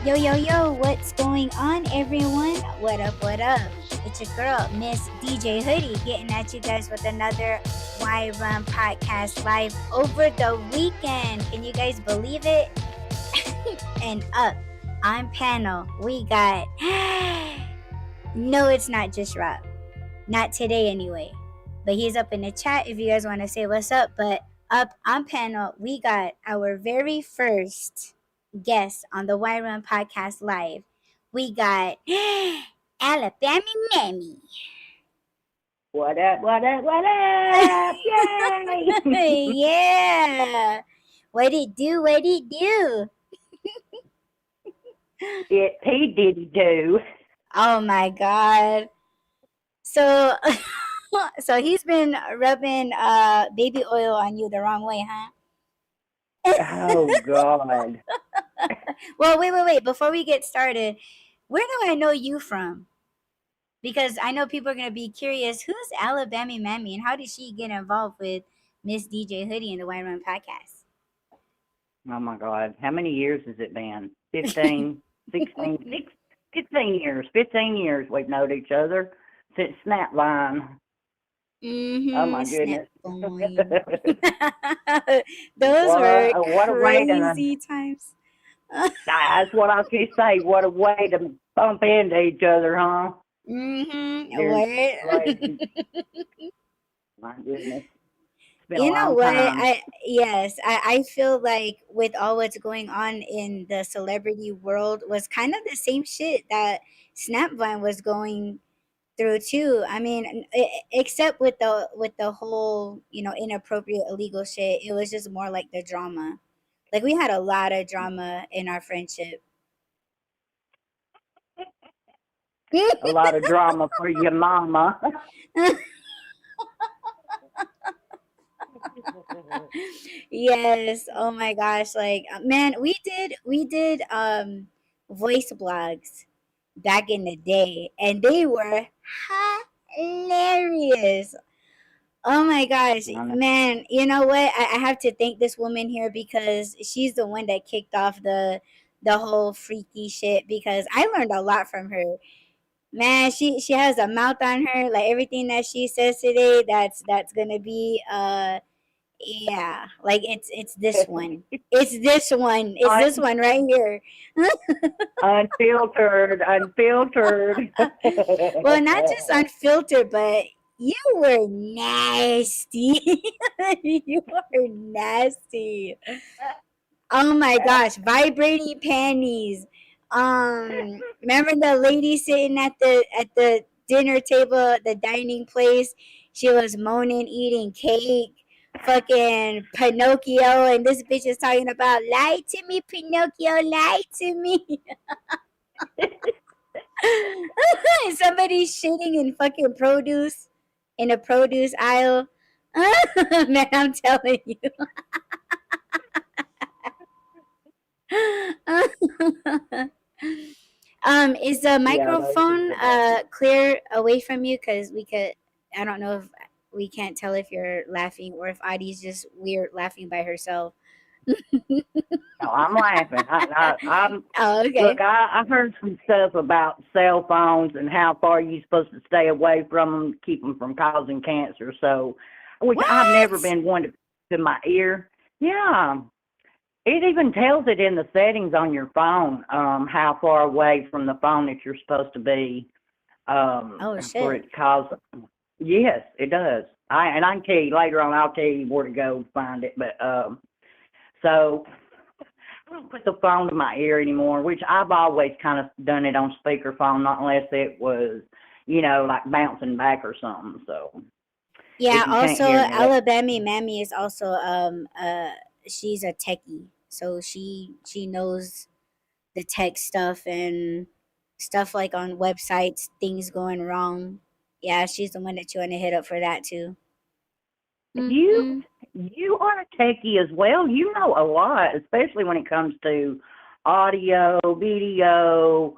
Yo, yo, yo, what's going on, everyone? What up, what up? It's your girl, Miss DJ Hoodie, getting at you guys with another Why Run podcast live over the weekend. Can you guys believe it? And up on panel, we got... No, it's not just Rob. Not today, anyway. But he's up in the chat if you guys want to say what's up. But up on panel, we got our very first guest on the Why Run podcast live. We got Alabamie Mamie. What up, what up, what up? Yay! Yeah. What it do, what it do? He did do. Oh my God. So so he's been rubbing baby oil on you the wrong way, huh? Oh God. Well, wait. Before we get started, where do I know you from? Because I know people are going to be curious, who's Alabamie Mamie and how did she get involved with Miss DJ Hoodie and the Why Run podcast? Oh my God. How many years has it been? 15, 16, 15 years. 15 years we've known each other since Snapline. Mm-hmm. Oh my goodness. Those were what crazy times. That's what I was going to say. What a way to bump into each other, huh? Mm-hmm. My goodness. You know what? I feel like with all what's going on in the celebrity world was kind of the same shit that Snapvine was going through too. I mean, except with the whole, inappropriate illegal shit, it was just more like the drama. Like we had a lot of drama in our friendship. A lot of drama for your mama. Yes. Oh my gosh. Like, man, we did voice blogs back in the day, and they were hilarious. Oh my gosh, man! You know what? I have to thank this woman here because she's the one that kicked off the whole freaky shit. Because I learned a lot from her. Man, she has a mouth on her. Like everything that she says today, that's gonna be yeah, like it's this one. It's this one. It's this one right here. Unfiltered. Well, not just unfiltered, but you were nasty. You were nasty. Oh my gosh, vibrating panties. Remember the lady sitting at the dinner table at the dining place? She was moaning, eating cake. Fucking Pinocchio, and this bitch is talking about lie to me, Pinocchio, lie to me. Somebody's shitting in fucking produce in a produce aisle. Man, I'm telling you. Is the microphone clear away from you? Because I don't know if we can't tell if you're laughing or if Audie's just weird laughing by herself. No, I'm laughing. I'm okay. Look, I heard some stuff about cell phones and how far you're supposed to stay away from them to keep them from causing cancer. So, I've never been one to my ear. Yeah. It even tells it in the settings on your phone, how far away from the phone that you're supposed to be shit. for it to cause. Yes, it does. I can tell you later on. I'll tell you where to go find it. But so I don't put the phone to my ear anymore, which I've always kind of done it on speakerphone, not unless it was, like bouncing back or something. So Yeah, if you can't also hear me, let Alabamie Mamie is also she's a techie. So she knows the tech stuff and stuff like on websites, things going wrong. Yeah, she's the one that you want to hit up for that too. you Mhm. you are a techie as well. You know a lot, especially when it comes to audio, video,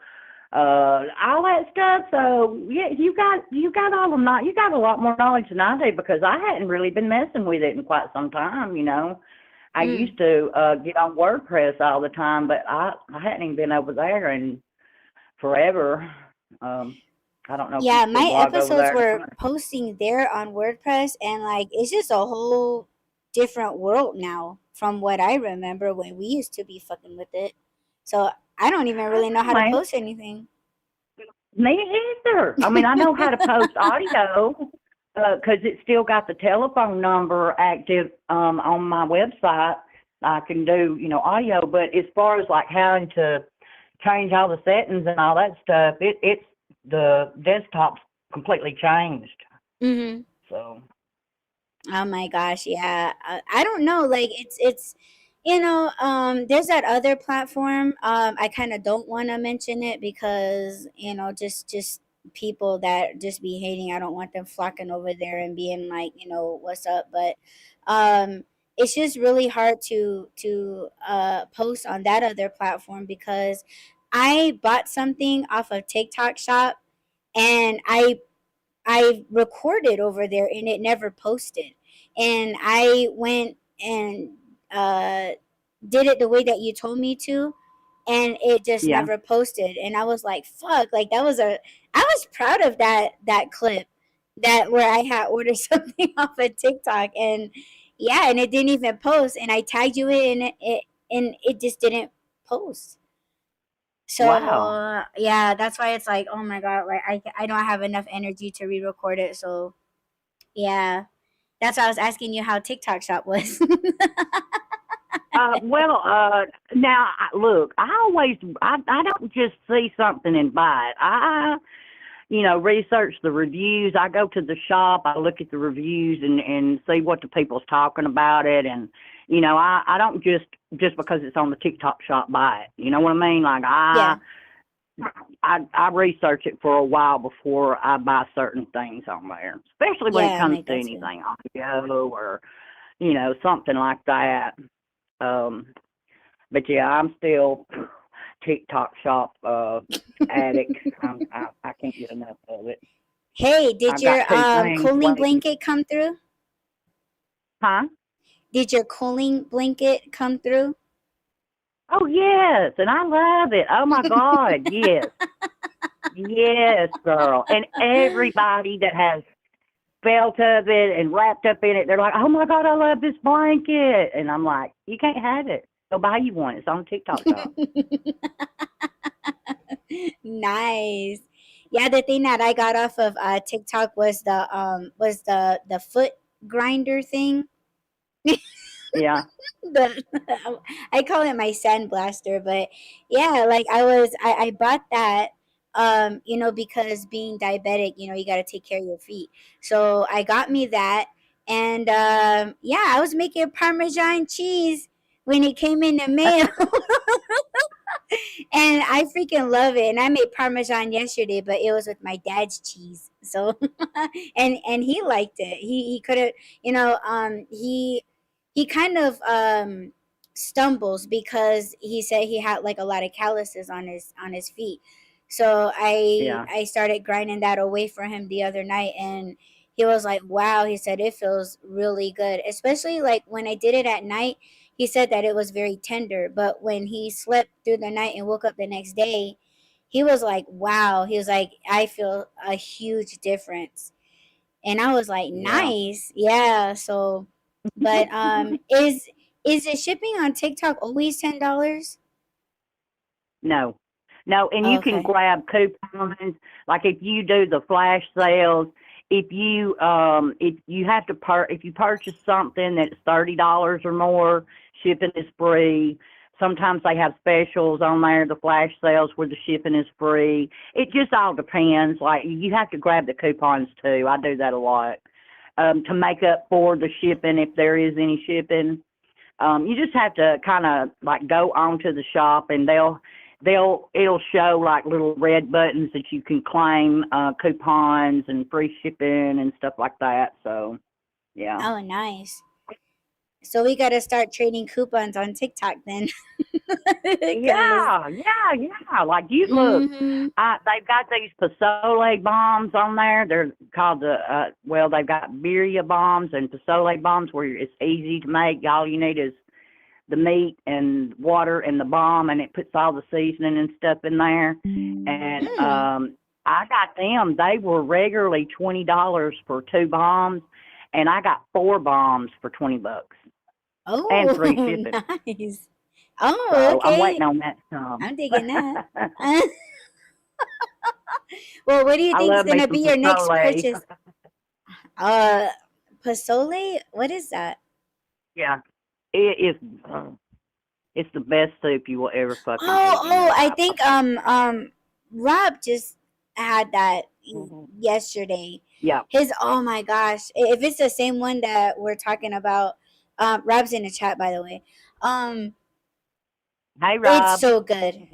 all that stuff. So yeah, you got all the not you got a lot more knowledge than I do because I hadn't really been messing with it in quite some time. I Mm. used to get on WordPress all the time, but I hadn't even been over there in forever. Um, I don't know if you Yeah, still my blog over episodes there. were posting there on WordPress, and like it's just a whole different world now from what I remember when we used to be fucking with it. So I don't even I really know know, how to man. post anything. Me either. I mean, I know how to post audio because it's still got the telephone number active on my website. I can do, audio, but as far as like having to change all the settings and all that stuff, it's the desktop's completely changed. Hmm. So, Oh my gosh, yeah. I don't know. Like it's there's that other platform. I kind of don't want to mention it because just people that just be hating. I don't want them flocking over there and being like, what's up. But it's just really hard to post on that other platform because I bought something off of TikTok Shop and I recorded over there and it never posted. And I went and uh, did it the way that you told me to, and it just yeah. never posted. And I was like, "Fuck!" Like I was proud of that clip that where I had ordered something off of TikTok, and yeah, and it didn't even post. And I tagged you in it, and it just didn't post. Wow. So yeah, that's why it's like, oh my god, like I don't have enough energy to re-record it. So yeah, that's why I was asking you how TikTok Shop was. Well, now look, I don't just see something and buy it. Research the reviews. I go to the shop, I look at the reviews and see what the people's talking about it. And, I don't just because it's on the TikTok shop buy it. You know what I mean? Like Yeah, I research it for a while before I buy certain things on there, especially when it yeah, I'm comes like to that too. anything audio or, something like that. Um, but yeah, I'm still TikTok shop addict. I can't get enough of it. Hey, did I've your got two things cooling waiting. blanket come through? Huh? Did your cooling blanket come through? Oh yes, and I love it. Oh my God, yes, yes, girl. And everybody that has felt of it and wrapped up in it, they're like, "Oh my God, I love this blanket," and I'm like, "You can't have it. Go buy you one. It's on TikTok shop." Nice. Yeah, the thing that I got off of TikTok was the foot grinder thing. Yeah, the I call it my sandblaster, but yeah, like I bought that because being diabetic, you got to take care of your feet. So I got me that, and yeah, I was making Parmesan cheese when it came in the mail. And I freaking love it. And I made Parmesan yesterday, but it was with my dad's cheese. So and he liked it. He could have, he kind of stumbles because he said he had like a lot of calluses on his feet. So I yeah. I started grinding that away for him the other night, and he was like, "Wow," he said, "it feels really good." Especially like when I did it at night, he said that it was very tender, but when he slept through the night and woke up the next day, he was like, "Wow." He was like, "I feel a huge difference." And I was like, Yeah. "Nice." Yeah, so but is it shipping on TikTok always $10? No. No, and you can Okay. grab coupons. Like if you do the flash sales, if you have to if you purchase something that's $30 or more, shipping is free. Sometimes they have specials on there, the flash sales where the shipping is free. It just all depends. Like you have to grab the coupons too. I do that a lot to make up for the shipping if there is any shipping. You just have to kind of like go onto the shop and it'll show like little red buttons that you can claim coupons and free shipping and stuff like that. So yeah. Oh, nice. So we got to start trading coupons on TikTok then. Cause Yeah. Like you look, mm-hmm. they've got these Pasole bombs on there. They're called they've got birria bombs and Pasole bombs where it's easy to make. All you need is the meat and water and the bomb, and it puts all the seasoning and stuff in there. And I got them. They were regularly $20 for 2 bombs, and I got 4 bombs for $20. And free Oh, shipping. nice. Oh, So I'm okay. waiting on that I'm digging that. Well, what do you I think is love me gonna some be your next Pasole. purchase? Uh, Pasole? What is that? Yeah, it is. It's the best soup you will ever fucking eat in your Oh, I life. think Rob just had that Mm-hmm. yesterday. Yeah. His oh my gosh, if it's the same one that we're talking about, Rob's in the chat by the way. Um, Hey, it's Rob. so good.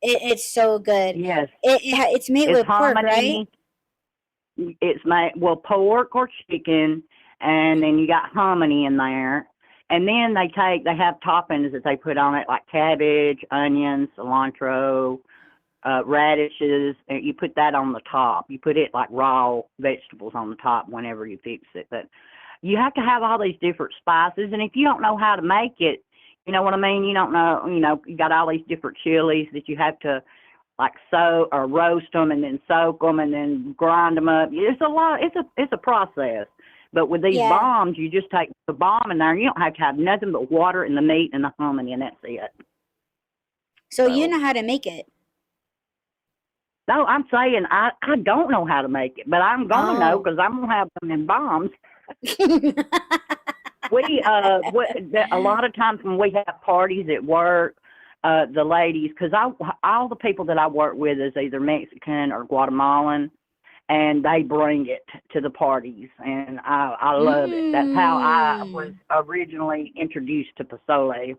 It's so good. Yes, It's made it's with pork, right? hominy. It's made pork or chicken, and then you got hominy in there. And then they have toppings that they put on it like cabbage, onions, cilantro, radishes. And you put that on the top. You put it like raw vegetables on the top whenever you fix it. But you have to have all these different spices, and if you don't know how to make it, you know what I mean. You don't know. You got all these different chilies that you have to like soak or roast them and then soak them and then grind them up. It's a lot. It's a process. But with these Yeah. bombs, you just take the bomb in there, and you don't have to have nothing but water and the meat and the hominy, and that's it. So you know how to make it. No, I'm saying I don't know how to make it, but I'm gonna know because I'm gonna have them in bombs. A lot of times when we have parties at work, the ladies, because all the people that I work with is either Mexican or Guatemalan, and they bring it to the parties, and I love it. That's how I was originally introduced to Pasole,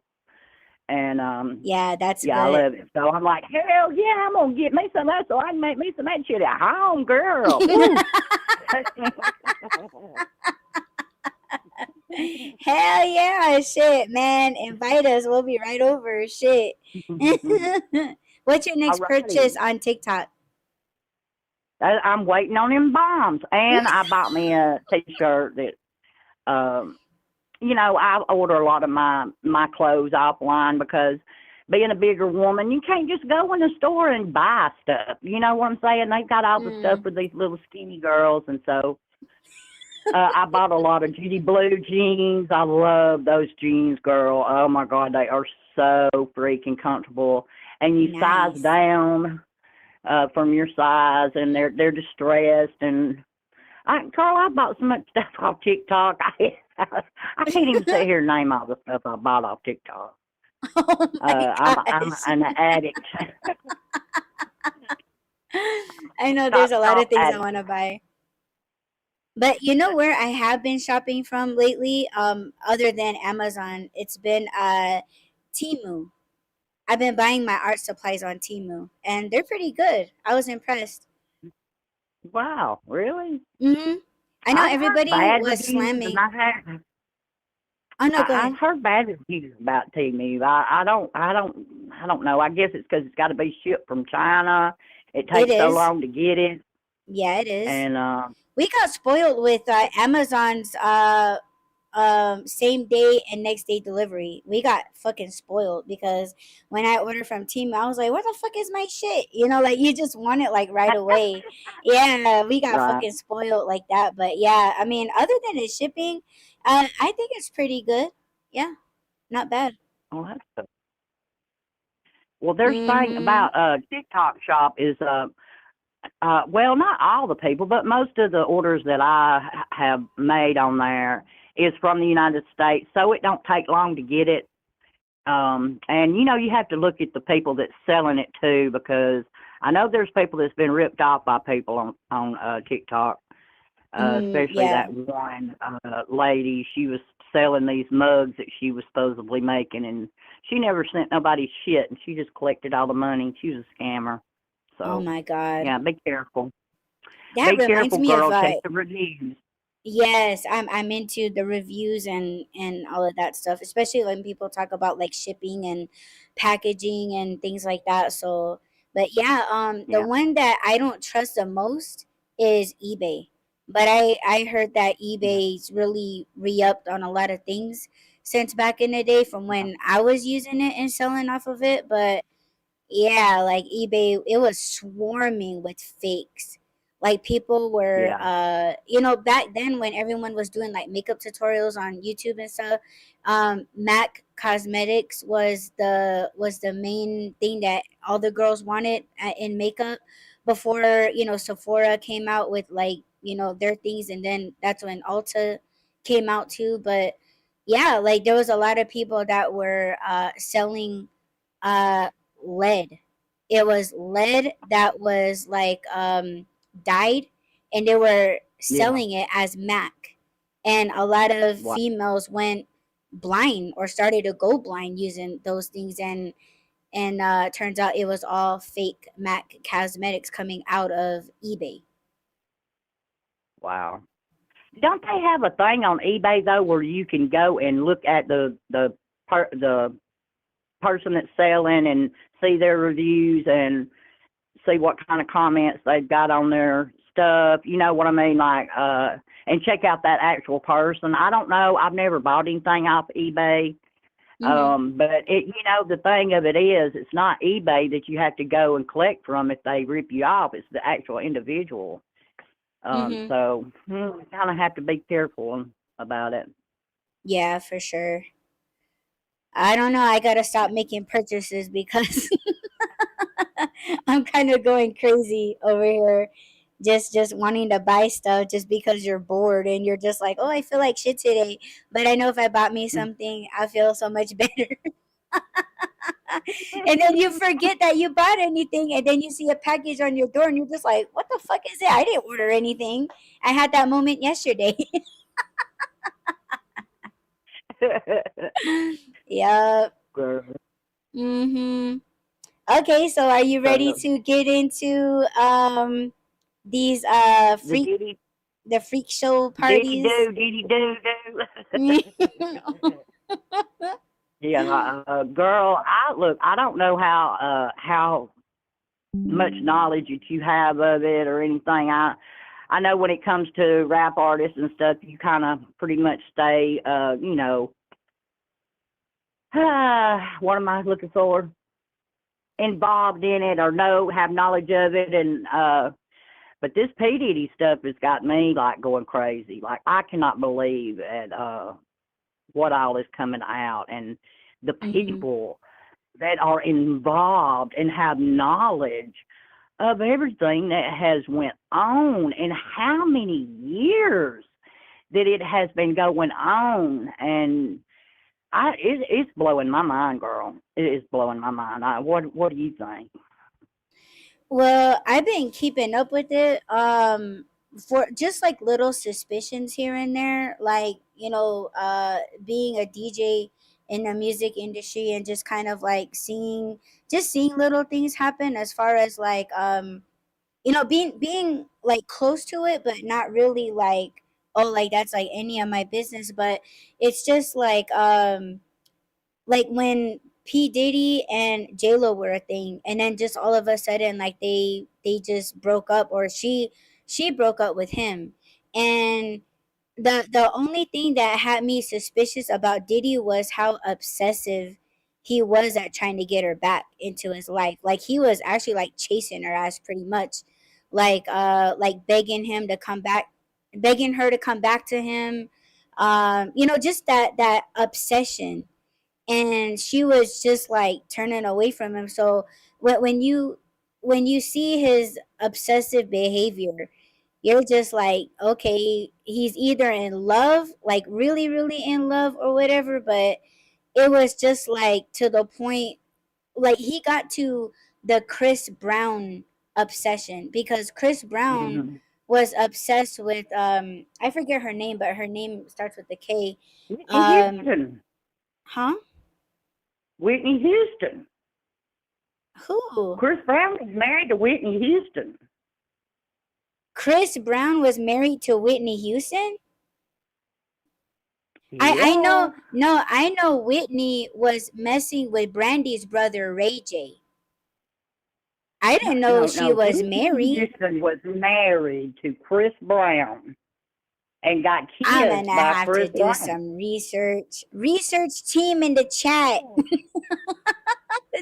and yeah, that's yeah, I good. love it. So I'm like, hell yeah, I'm gonna get me some of that so I can make me some of that shit at home, girl. Hell yeah, shit, man. Invite us. We'll be right over. Shit. What's your next purchase on TikTok? I'm waiting on them bombs, and I bought me a T-shirt that, I order a lot of my clothes offline because being a bigger woman, you can't just go in the store and buy stuff. You know what I'm saying? They've got all the stuff for these little skinny girls, and so I bought a lot of Judy Blue jeans. I love those jeans, girl. Oh my God, they are so freaking comfortable, and you size down from your size, and they're distressed. And Carl, I bought so much stuff off TikTok. I can't even sit here and name all the stuff I bought off TikTok. Oh I'm an addict. I know there's a lot of things I want to buy. But you know where I have been shopping from lately, other than Amazon, it's been Temu. I've been buying my art supplies on Temu, and they're pretty good. I was impressed. Wow, really? I know everybody was slamming. Oh no, go ahead. I've heard bad reviews about Temu. I don't know. I guess it's because it's got to be shipped from China. It takes so long to get it. Yeah, it is. And we got spoiled with Amazon's same day and next day delivery. We got fucking spoiled because when I ordered from Temu, I was like, "Where the fuck is my shit?" Like you just want it like right away. Yeah, we got fucking spoiled like that. But yeah, I mean, other than the shipping, I think it's pretty good. Yeah, not bad. Oh, that's good. Well, there's thing about TikTok shop is Well, not all the people, but most of the orders that have made on there is from the United States, so it don't take long to get it. And you have to look at the people that's selling it too, because I know there's people that's been ripped off by people on TikTok. Especially Yeah. that one lady. She was selling these mugs that she was supposedly making, and she never sent nobody shit, and she just collected all the money. She was a scammer. Oh So, my God. yeah, be careful. That Be reminds careful, me of girl. Check the reviews. yes, I'm into the reviews and all of that stuff, especially when people talk about like shipping and packaging and things like that. So, but yeah, the Yeah, one that I don't trust the most is eBay. But I heard that yeah, eBay's really re-upped on a lot of things since back in the day from yeah, when I was using it and selling off of it. But yeah, like eBay, it was swarming with fakes. Like people were, yeah, back then when everyone was doing like makeup tutorials on YouTube and stuff, Mac Cosmetics was the main thing that all the girls wanted in makeup before Sephora came out with like their things, and then that's when Ulta came out too. But yeah, like there was a lot of people that were selling uh lead. It was lead that was like dyed, and they were yeah. selling it as Mac. And a lot of Wow, females went blind or started to go blind using those things, and turns out it was all fake Mac cosmetics coming out of eBay. wow. Don't they have a thing on eBay though where you can go and look at the person that's selling and see their reviews and see what kind of comments they've got on their stuff. You know what I mean? Like, and check out that actual person. I don't know. I've never bought anything off eBay. Mhm. But the thing of it is, it's not eBay that you have to go and collect from if they rip you off. It's the actual individual. Mhm. So you kind of have to be careful about it. Yeah, for sure. I don't know. I gotta stop making purchases because I'm kind of going crazy over here, just wanting to buy stuff just because you're bored and you're just like, oh, I feel like shit today. But I know if I bought me something, I feel so much better. And then you forget that you bought anything, and then you see a package on your door, and you're just like, what the fuck is it? I didn't order anything. I had that moment yesterday. Yup. Girl, Mhm. Okay, so are you ready so to get into these the diddy the freak show diddy parties? do diddy do do. Yeah, girl. I don't know how much knowledge that you have of it or anything. I know when it comes to rap artists and stuff, you kind of pretty much stay, what am I looking for? Involved in it or have knowledge of it, and but this P Diddy stuff has got me like going crazy. Like I cannot believe at what all is coming out, and the Mhm. people that are involved and have knowledge of everything that has went on and how many years that it has been going on. And it's blowing my mind, girl. It is blowing my mind. What do you think? Well, I've been keeping up with it. For just like little suspicions here and there, like being a DJ in the music industry and just kind of like seeing little things happen as far as like being like close to it, but not really like, oh, like that's like any of my business. But it's just like when P Diddy and J Lo were a thing, and then just all of a sudden, like they just broke up, or she broke up with him, and the only thing that had me suspicious about Diddy was how obsessive he was at trying to get her back into his life. Like he was actually like chasing her ass pretty much, like begging him to come back, begging her to come back to him. Just that obsession, and she was just like turning away from him. So when you when you see his obsessive behavior, you're just like, okay, he's either in love, like really, really in love or whatever, but it was just like to the point, like he got to the Chris Brown obsession because Chris Brown Mm-hmm. was obsessed with I forget her name, but her name starts with the K. Whitney Um Houston. huh? Whitney Houston. Who? Chris Brown was married to Whitney Houston. Chris Brown was married to Whitney Houston? I Yeah. know, no, I know Whitney was messing with Brandy's brother Ray J. I No, didn't know no, she no. was Whitney married. Houston was married to Chris Brown and got I'm kids gonna by have to Chris do Brown. some research. Research team in the chat.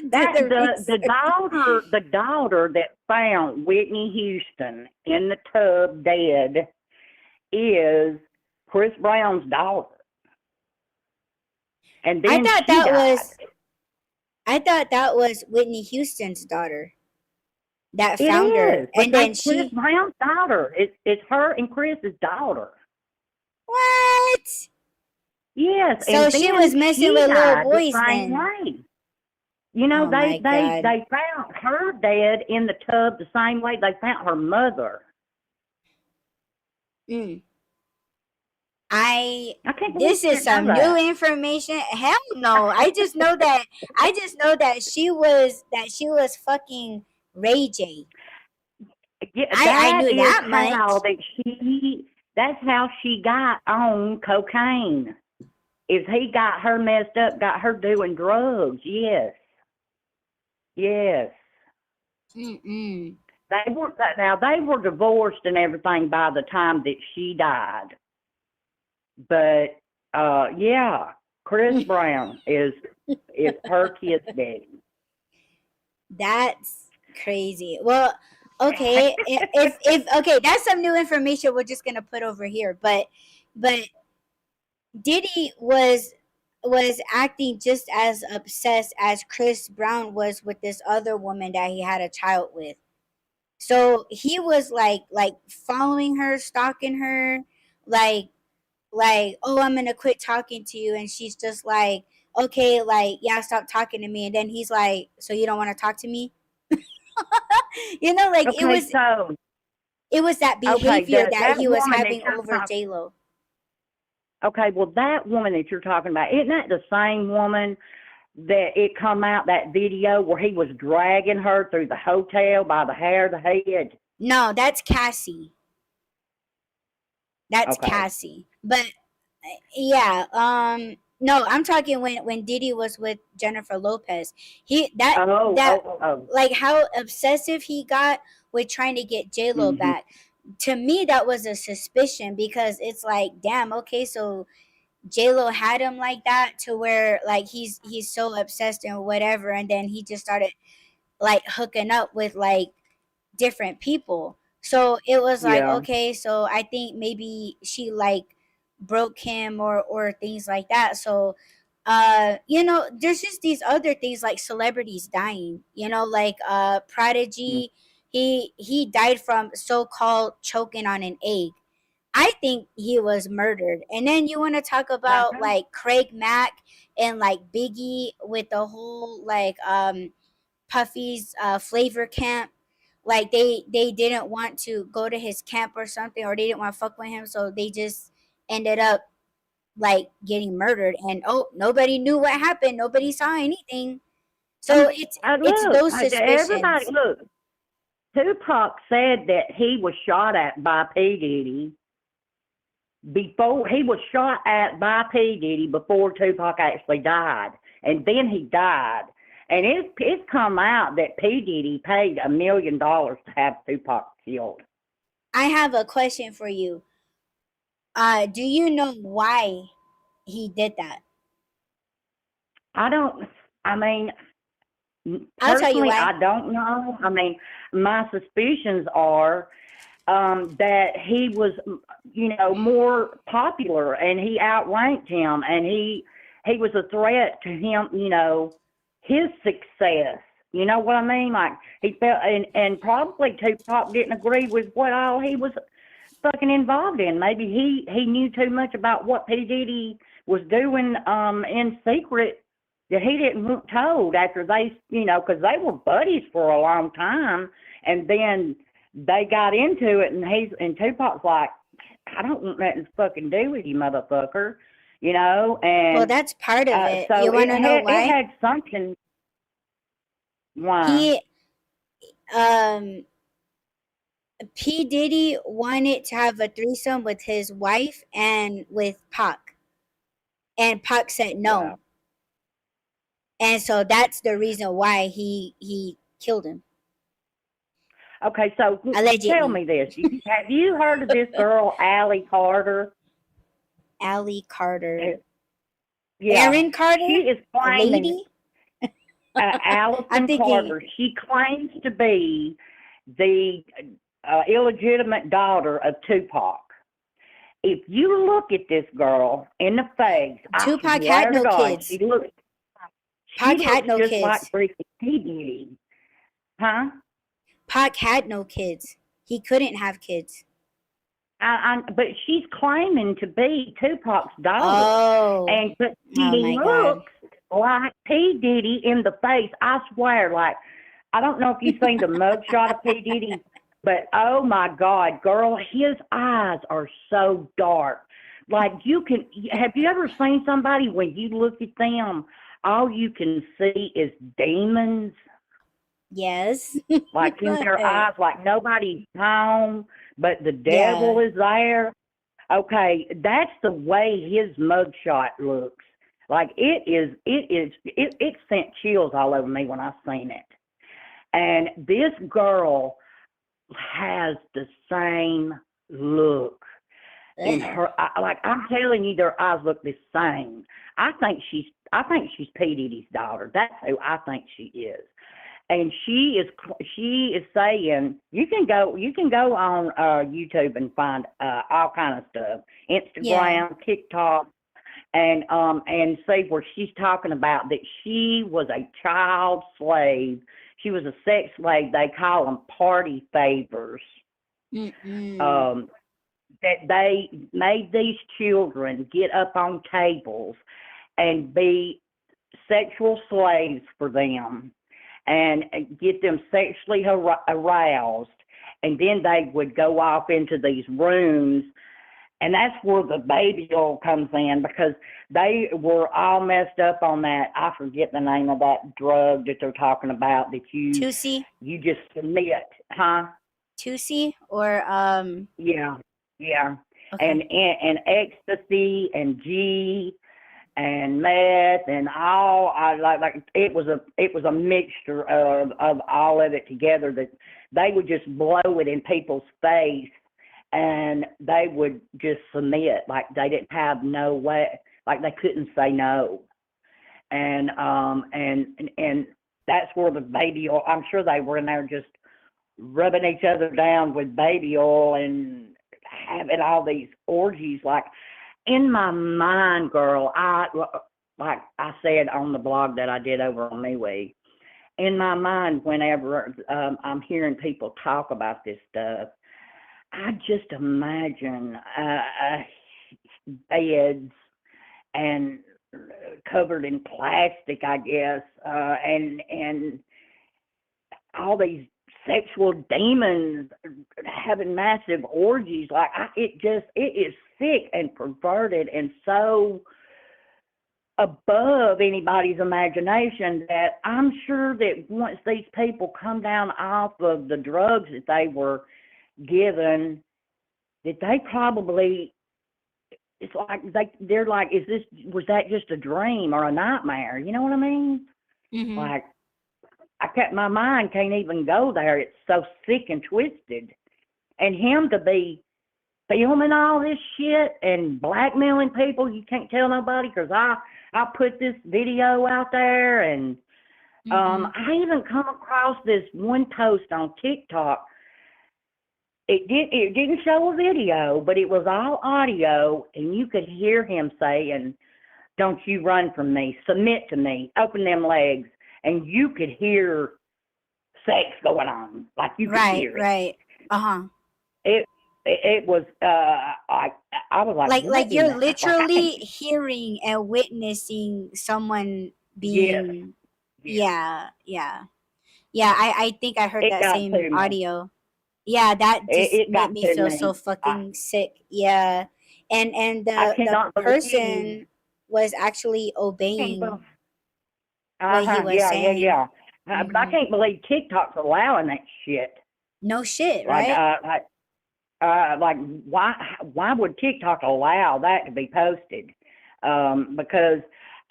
Do That the the research. daughter that found Whitney Houston in the tub dead is Chris Brown's daughter. And I then thought she that died. was I thought that was Whitney Houston's daughter that It found her, is, but and that's then Chris she Brown's daughter. It's her and Chris's daughter. what? Yes, So and she then was messing she with little died the boys same then. way. You know, Oh my god. they found her dead in the tub the same way they found her mother. Mm. I can't believe This you is didn't know some new that. information. Hell no. I just know that she was fucking Ray J. Yeah, I that knew is that how much. that she. That's how she got on cocaine. Is he got her messed up, got her doing drugs? Yes, yes. Mm-mm. They were now they were divorced and everything by the time that she died. But yeah, Chris Brown is her kid's daddy. That's crazy. Well, okay, if okay, that's some new information we're just gonna put over here. But Diddy was acting just as obsessed as Chris Brown was with this other woman that he had a child with. So he was like following her, stalking her, like oh, I'm gonna quit talking to you, and she's just like, okay, like yeah, stop talking to me, and then he's like, so you don't want to talk to me? You know, like Okay, so it was that okay, behavior that that he was woman that having you're over talking. J Lo. Okay, well that woman that you're talking about, isn't that the same woman that it come out that video where he was dragging her through the hotel by the hair of the head? No, that's Cassie. That's Okay. Cassie. But yeah, no, I'm talking when Diddy was with Jennifer Lopez. He Oh, that oh, oh, oh. like how obsessive he got with trying to get J Lo Mm-hmm. back. To me, that was a suspicion because it's like, damn, okay, so J Lo had him like that to where like he's so obsessed and whatever, and then he just started like hooking up with like different people. So it was like, Yeah. okay, so I think maybe she like broke him or things like that. So you know, there's just these other things like celebrities dying, you know, like Mm. Prodigy, he died from so-called choking on an egg. I think he was murdered. And then you want to talk about Uh-huh. like Craig Mack and like Biggie with the whole like Puffy's flavor camp. Like they didn't want to go to his camp or something, or they didn't want to fuck with him, so they just ended up like getting murdered. And oh, nobody knew what happened. Nobody saw anything. I So mean, it's look, those everybody, suspicions. look. Tupac said that he was shot at by P Diddy before he was shot at by P Diddy before Tupac actually died, and then he died. And it's come out that P Diddy paid $1 million to have Tupac killed. I have a question for you. Do you know why he did that? I don't. I mean, I'll tell you personally, why. I don't know. I mean, my suspicions are that he was, more popular and he outranked him, and he was a threat to him, his success. You know what I mean? Like he felt, and probably Tupac didn't agree with what all he was fucking involved in. Maybe he knew too much about what P Diddy was doing in secret that he didn't want told after they, you know, because they were buddies for a long time, and then they got into it, and Tupac's like, I don't want nothing to fucking do with you, motherfucker, you know, and Well, that's part of it. so You want to know it why? had something. Why? He, P Diddy wanted to have a threesome with his wife and with Pac, and Pac said Yeah. no, and so that's the reason why he killed him. Okay, so tell Allegedly. me this: have you heard of this girl, Allie Carter? Allie Carter. Yeah, Aaron Carter? she is A claiming. lady? I'm Allison thinking. Carter. She claims to be the illegitimate daughter of Tupac. If you look at this girl in the face, Tupac I had swear to no God, kids. she looks Pac had no just kids. like freaking P. Diddy. Huh? Pac had no kids. He couldn't have kids. But she's claiming to be Tupac's daughter. Oh. But she Oh my God. looks like P. Diddy in the face. I swear, like, I don't know if you've seen the mugshot of P. Diddy, but oh my God, girl, his eyes are so dark. Like have you ever seen somebody when you look at them, all you can see is demons? Yes. Like in their eyes, like nobody's home, but the devil is there. Okay, that's the way his mugshot looks. Like it sent chills all over me when I seen it. And this girl has the same look in her. Like I'm telling you, their eyes look the same. I think she's P. Diddy's daughter. That's who I think she is. And she is saying you can go on YouTube and find all kind of stuff, Instagram, TikTok, and see where she's talking about that she was a child slave. She was a sex slave. They call them party favors. That they made these children get up on tables and be sexual slaves for them, and get them sexually aroused, and then they would go off into these rooms, and that's where the baby oil comes in, because they were all messed up on that. I forget the name of that drug that they're talking about that you Tusi? You just submit, huh? Tusi or Yeah. okay. And ecstasy and G and meth and all. I like it was a mixture of all of it together, that they would just blow it in people's face, and they would just submit, like they didn't have no way, like they couldn't say no. And that's where the baby oil, I'm sure they were in there just rubbing each other down with baby oil and having all these orgies. Like in my mind, girl, like I said on the blog that I did over on MeWe, in my mind, whenever I'm hearing people talk about this stuff, I just imagine beds and covered in plastic, I guess, and all these sexual demons having massive orgies. Like it is sick and perverted and so above anybody's imagination that I'm sure that once these people come down off of the drugs that they were given, that they probably, it's like they're like, was that just a dream or a nightmare? You know what I mean? Mm-hmm. Like my mind can't even go there. It's so sick and twisted. And him to be filming all this shit and blackmailing people, you can't tell nobody, because I put this video out there, and I even come across this one post on TikTok. It didn't show a video, but it was all audio, and you could hear him saying, "Don't you run from me, submit to me, open them legs." And you could hear sex going on, like you could Right, hear it. right. Uh-huh. It it was I was like, Like what in you're the like I literally can't. hearing and witnessing someone Yes, being, yes. yeah, yeah. Yeah, I think I heard It that got same to me. audio. Yeah, that just It made got me to feel so me. fucking sick. Yeah. And I the cannot believe. person was actually obeying what he was Yeah, yeah, saying. yeah. But I Hmm. can't believe TikTok's allowing that shit. No shit, Like, right? like why would TikTok allow that to be posted? Because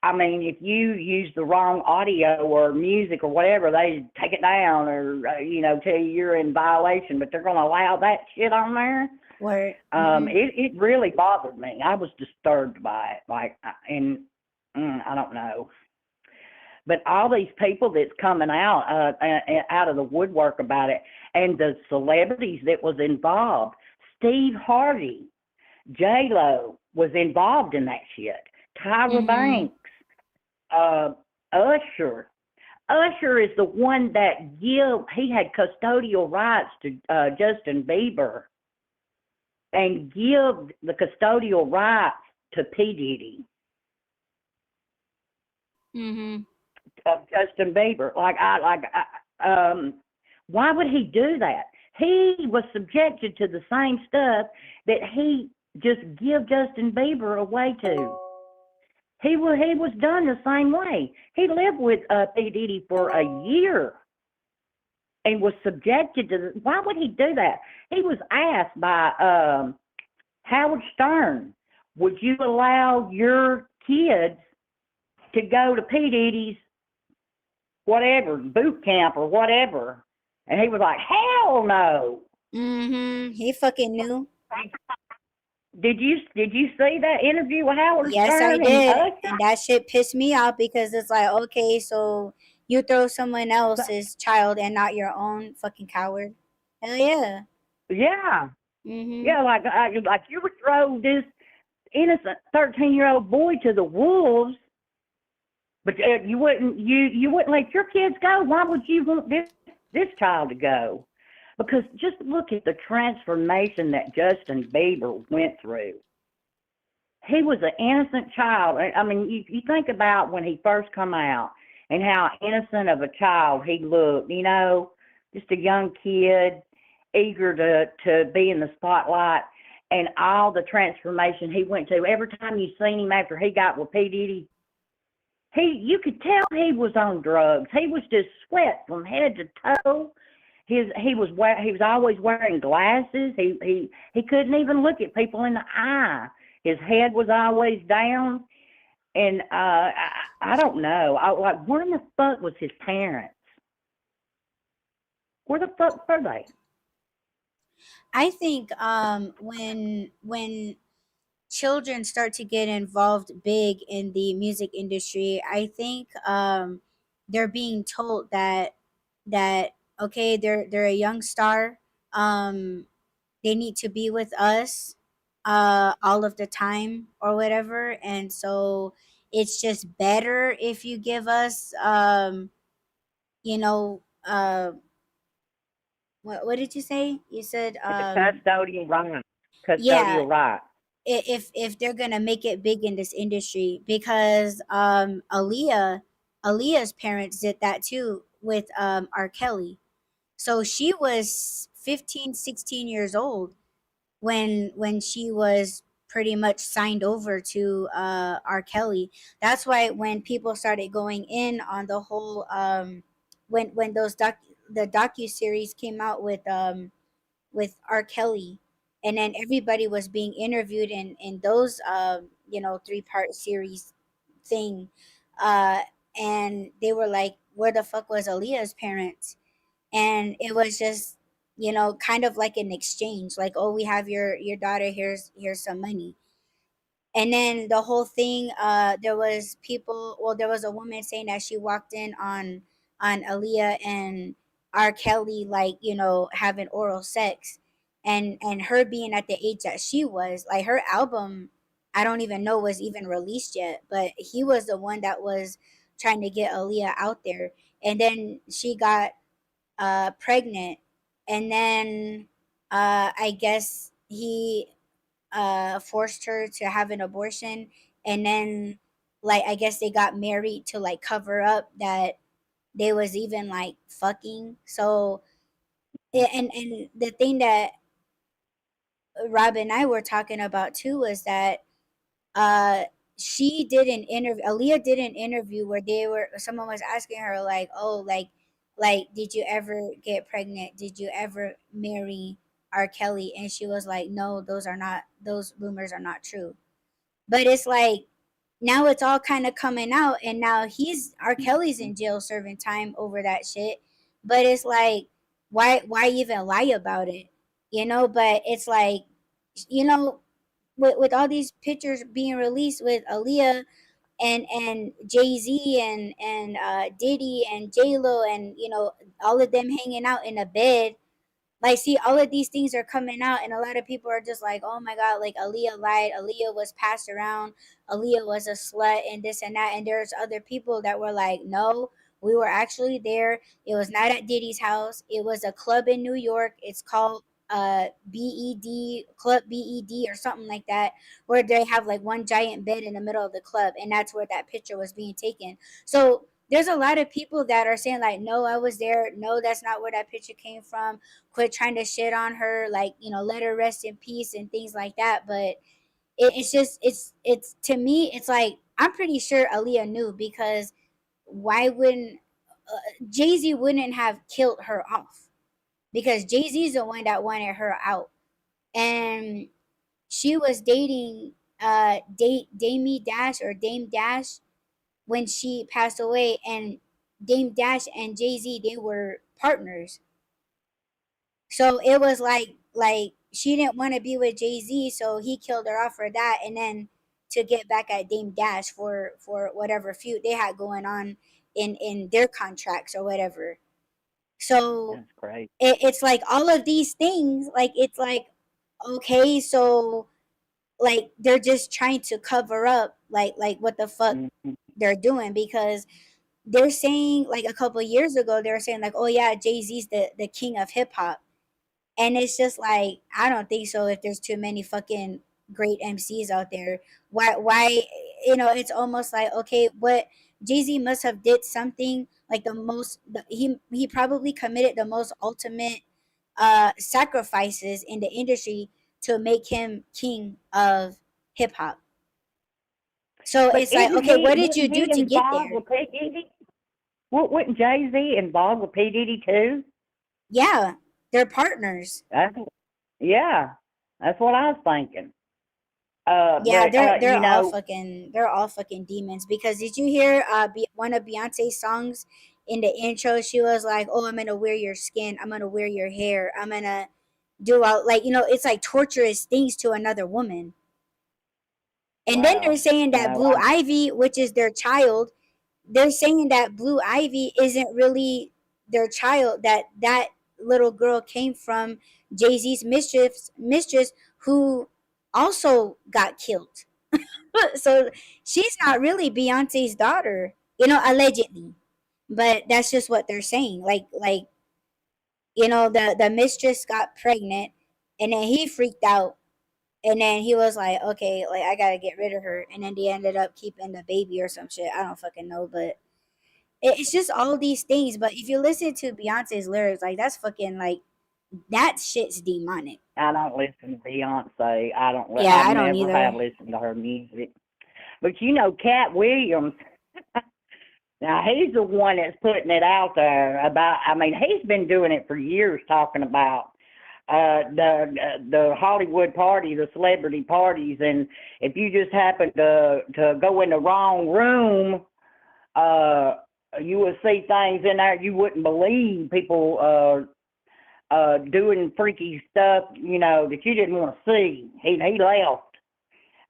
I mean, if you use the wrong audio or music or whatever, they take it down or tell you you're in violation. But they're going to allow that shit on there. Word. Hmm. It really bothered me. I was disturbed by it. Like, and I don't know. But all these people that's coming out of the woodwork about it, and the celebrities that was involved, Steve Harvey, J Lo was involved in that shit. Tyra Hmm. Banks, uh, Usher. Usher is the one that he had custodial rights to Justin Bieber and give the custodial rights to P Diddy. Hmm. Of Justin Bieber. Why would he do that? He was subjected to the same stuff that he just give Justin Bieber away to. He was done the same way. He lived with P Diddy for a year and was subjected to. Why would he do that? He was asked by Howard Stern, "Would you allow your kids to go to P Diddy's whatever, boot camp or whatever?" And he was like, "Hell no." Hmm. He fucking knew. Did you see that interview with Howard Yes, I Stern and did. Usher? And that shit pissed me off because it's like, okay, so you throw someone else's child and not your own, fucking coward. Hell yeah. Yeah, Mhm. yeah, like you would throw this innocent 13-year-old boy to the wolves, but you wouldn't let your kids go. Why would you want this child to go? Because just look at the transformation that Justin Bieber went through. He was an innocent child. I mean, you think about when he first come out and how innocent of a child he looked. Just a young kid, eager to be in the spotlight, and all the transformation he went to. Every time you seen him after he got with P Diddy, you could tell he was on drugs. He was just sweat from head to toe. He was always wearing glasses. He couldn't even look at people in the eye. His head was always down, and I don't know. Like, where in the fuck was his parents? Where the fuck were they? I think when children start to get involved big in the music industry, I think they're being told that okay, they're a young star. They need to be with us all of the time or whatever, and so it's just better if you give us you know what did you say? You said The custodial right. yeah, Custodial right. if they're gonna make it big in this industry, because Aaliyah's parents did that too with R. Kelly. So she was 15, 16 years old when she was pretty much signed over to R. Kelly. That's why when people started going in on the whole when the docu series came out with R. Kelly, and then everybody was being interviewed in those 3-part series thing, uh, and they were like, "Where the fuck was Aaliyah's parents?" And it was just kind of like an exchange, like, "Oh, we have your daughter. Here's some money." And then the whole thing, there was people, well, there was a woman saying that she walked in on Aaliyah and R. Kelly, like, having oral sex, and her being at the age that she was, like, her album, I don't even know was even released yet, but he was the one that was trying to get Aaliyah out there. And then she got pregnant, and then I guess he forced her to have an abortion, and then like I guess they got married to like cover up that they was even like fucking. So and the thing that Rob and I were talking about too was that uh she did an interview, Aaliyah did an interview where someone was asking her like, oh, like did you ever get pregnant, did you ever marry R. Kelly, and she was like, no, those rumors are not true. But it's like now it's all kind of coming out, and now he's R. Kelly's in jail serving time over that shit. But it's like, why even lie about it, you know? But it's like, you know, with all these pictures being released with Aaliyah and Jay Z and Diddy and J Lo, and you know, all of them hanging out in a bed, like, see, all of these things are coming out, and a lot of people are just like, oh my God, like Aaliyah lied. Aaliyah was passed around. Aaliyah was a slut and this and that. And there's other people that were like, no, we were actually there. It was not at Diddy's house. It was a club in New York. It's called BED, Club BED or something like that, where they have like one giant bed in the middle of the club. And that's where that picture was being taken. So there's a lot of people that are saying like, no, I was there. No, that's not where that picture came from. Quit trying to shit on her, like, you know, let her rest in peace and things like that. But it's just it's to me, it's like I'm pretty sure Aaliyah knew, because why wouldn't Jay-Z wouldn't have killed her off, because Jay-Z's the one that wanted her out. And she was dating Dame Dash or Dame Dash when she passed away, and Dame Dash and Jay-Z, they were partners. So it was like she didn't want to be with Jay Z, so he killed her off for that, and then to get back at Dame Dash for whatever feud they had going on in their contracts or whatever. So That's great. it's like all of these things, like it's like, okay, so like they're just trying to cover up like what the fuck Mm-hmm. they're doing, because they're saying like a couple years ago they were saying like, oh yeah, Jay Z's the king of hip hop. And it's just like, I don't think so. If there's too many fucking great MCs out there, why, you know, it's almost like, okay, what, Jay-Z must have did something like he probably committed the most ultimate sacrifices in the industry to make him king of hip hop. So But it's like, okay, what did you wasn't do he to get involved there? with P. Diddy? Wasn't Jay-Z involved with P. Diddy too? Yeah, they're partners. That's, yeah, that's what I was thinking. Yeah, But you know, they're all fucking demons. Because did you hear one of Beyonce's songs in the intro? She was like, "Oh, I'm gonna wear your skin. I'm gonna wear your hair. I'm gonna do all, like, you know, it's like torturous things to another woman." And then they're wow, saying that no, Blue Ivy, which is their child, they're saying that Blue Ivy isn't really their child. That little girl came from Jay Z's mistress, who also got killed. So she's not really Beyonce's daughter, you know, allegedly. But that's just what they're saying. Like you know, the mistress got pregnant, and then he freaked out, and then he was like, okay, like I gotta get rid of her, and then they ended up keeping the baby or some shit. I don't fucking know, but it's just all these things. But if you listen to Beyonce's lyrics, like that's fucking like that shit's demonic. I don't listen to Beyonce. I don't. Yeah, I I don't never have either. listened to her music. But you know, Cat Williams. Now he's the one that's putting it out there about. I mean, he's been doing it for years, talking about the Hollywood party, the celebrity parties, and if you just happen to go in the wrong room, uh, you will see things in there you wouldn't believe. People doing freaky stuff, you know, that you didn't want to see. He left.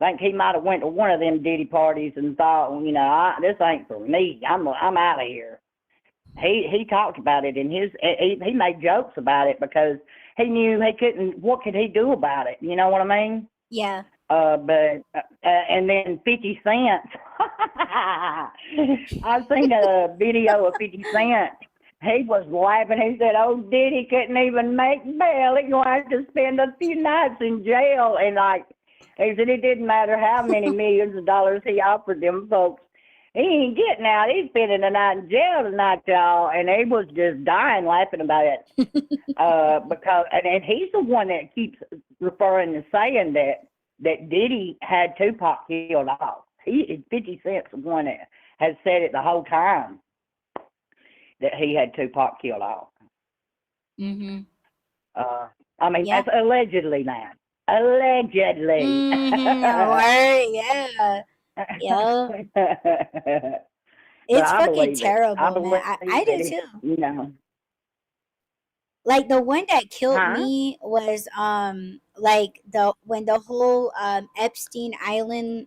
I think he might have went to one of them Diddy parties and thought, well, you know, this ain't for me. I'm out of here. He talked about it in his. He made jokes about it because he knew he couldn't. What could he do about it? You know what I mean? Yeah. But and then 50 Cent. I've seen a video of 50 Cent he was laughing. He said, "Oh, Diddy couldn't even make bail. He's going to have to spend a few nights in jail." And like he said, it didn't matter how many millions of dollars he offered them folks. He ain't getting out. He's spending the night in jail tonight, y'all. And he was just dying laughing about it. Because and he's the one that keeps referring to saying that Diddy had Tupac killed off. 50 Cent's the one that has said it the whole time that he had Tupac killed off. Mhm. I mean, Yeah. that's allegedly now. Allegedly. Mhm. Word. Yeah. Yeah. But It's I fucking believe it. I terrible, man. believe I that do he, too. you know, Like the one that killed huh? me was like the when the whole Epstein Island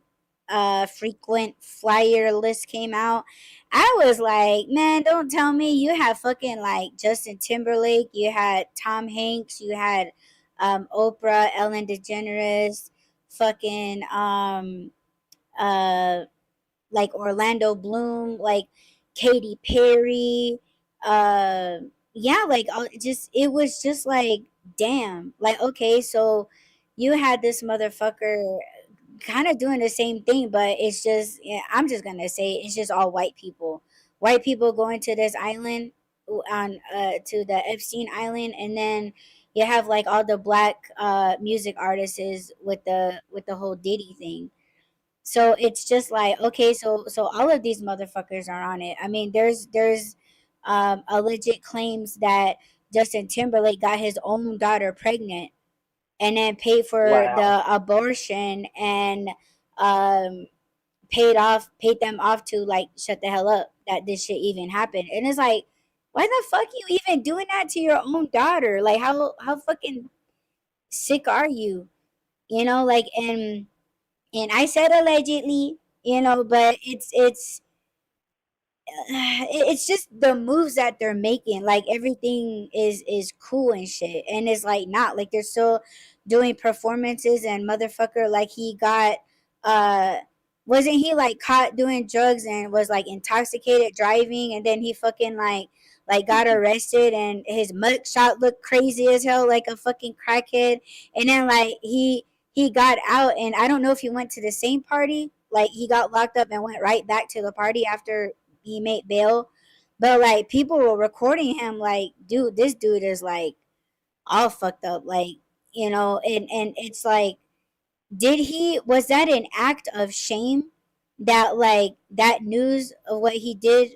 frequent flyer list came out. I was like, man, don't tell me you had fucking like Justin Timberlake, you had Tom Hanks, you had Oprah, Ellen DeGeneres, fucking uh like Orlando Bloom, like Katy Perry, uh yeah, like just it was just like damn, like okay, so you had this motherfucker kind of doing the same thing, but it's just yeah, I'm just gonna say it's just all white people going to this island on to the Epstein Island, and then you have like all the black music artists with the whole Diddy thing. So it's just like okay, so all of these motherfuckers are on it. I mean, there's a legit claims that Justin Timberlake got his own daughter pregnant and then paid for Wow. the abortion and um paid them off to like shut the hell up that this shit even happened. And it's like, why the fuck you even doing that to your own daughter? Like how fucking sick are you? You know, like and I said allegedly, you know, but it's just the moves that they're making. Like everything is cool and shit, and it's like not like they're still doing performances and motherfucker like he got uh wasn't he like caught doing drugs and was like intoxicated driving, and then he fucking like got arrested and his mugshot looked crazy as hell like a fucking crackhead, and then like he got out, and I don't know if he went to the same party, like he got locked up and went right back to the party after he made bail. But like people were recording him like, dude, this dude is like all fucked up. Like, you know, and it's like did he was that an act of shame that like that news of what he did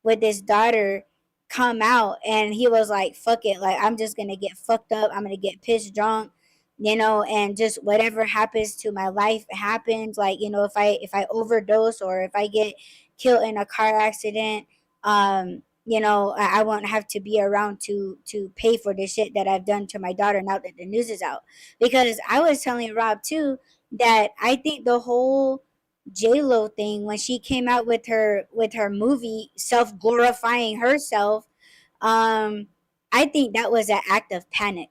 with his daughter come out and he was like fuck it, like I'm just gonna get fucked up, I'm gonna get pissed drunk, you know, and just whatever happens to my life happens, like you know, if I overdose or if I get killed in a car accident, you know, I won't have to be around to pay for the shit that I've done to my daughter now that the news is out. Because I was telling Rob too that I think the whole J Lo thing when she came out with her movie self glorifying herself, um, I think that was an act of panic.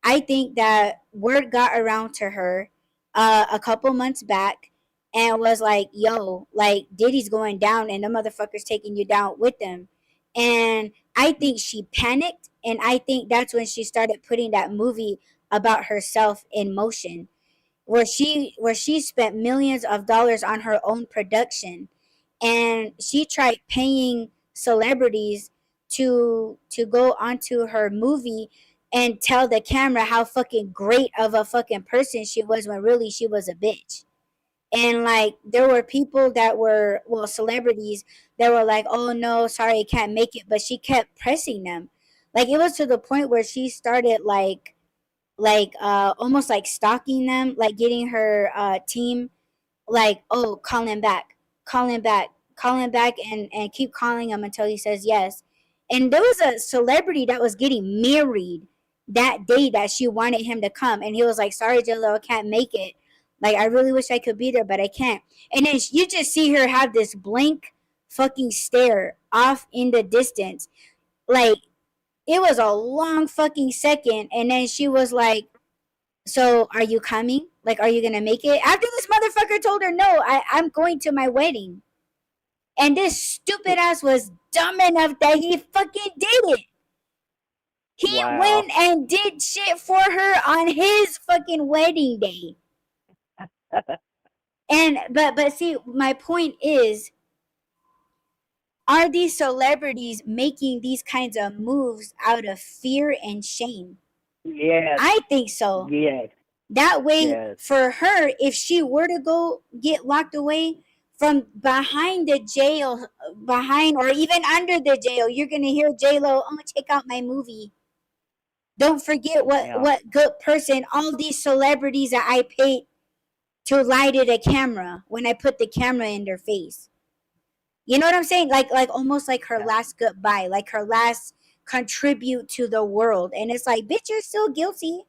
I think that word got around to her a couple months back and was like, "Yo, like Diddy's going down and the motherfuckers taking you down with them," and I think she panicked, and I think that's when she started putting that movie about herself in motion where she spent millions of dollars on her own production, and she tried paying celebrities to go onto her movie and tell the camera how fucking great of a fucking person she was when really she was a bitch. And like there were people that were well celebrities that were like, oh no, sorry, I can't make it, but she kept pressing them. Like it was to the point where she started like almost like stalking them, like getting her team like, oh, call him back, call him back, call him back, and keep calling him until he says yes. And there was a celebrity that was getting married that day that she wanted him to come, and he was like, sorry Jello, I can't make it, like I really wish I could be there but I can't. And then you just see her have this blank fucking stare off in the distance, like it was a long fucking second, and then she was like, so are you coming? Like, are you gonna make it? After this motherfucker told her no, I'm going to my wedding. And this stupid ass was dumb enough that he fucking did it. He Wow. went and did shit for her on his fucking wedding day. And but see, my point is, are these celebrities making these kinds of moves out of fear and shame? Yes. I think so. Yes. That way, Yes. for her, if she were to go get locked away from behind the jail, behind or even under the jail, you're gonna hear J Lo, "Oh, check out my movie. Don't forget Yeah. what good person all these celebrities that I paid to light at a camera when I put the camera in their face." You know what I'm saying? Like almost like her Yeah. last goodbye, like her last contribute to the world. And it's like, bitch, you're still guilty.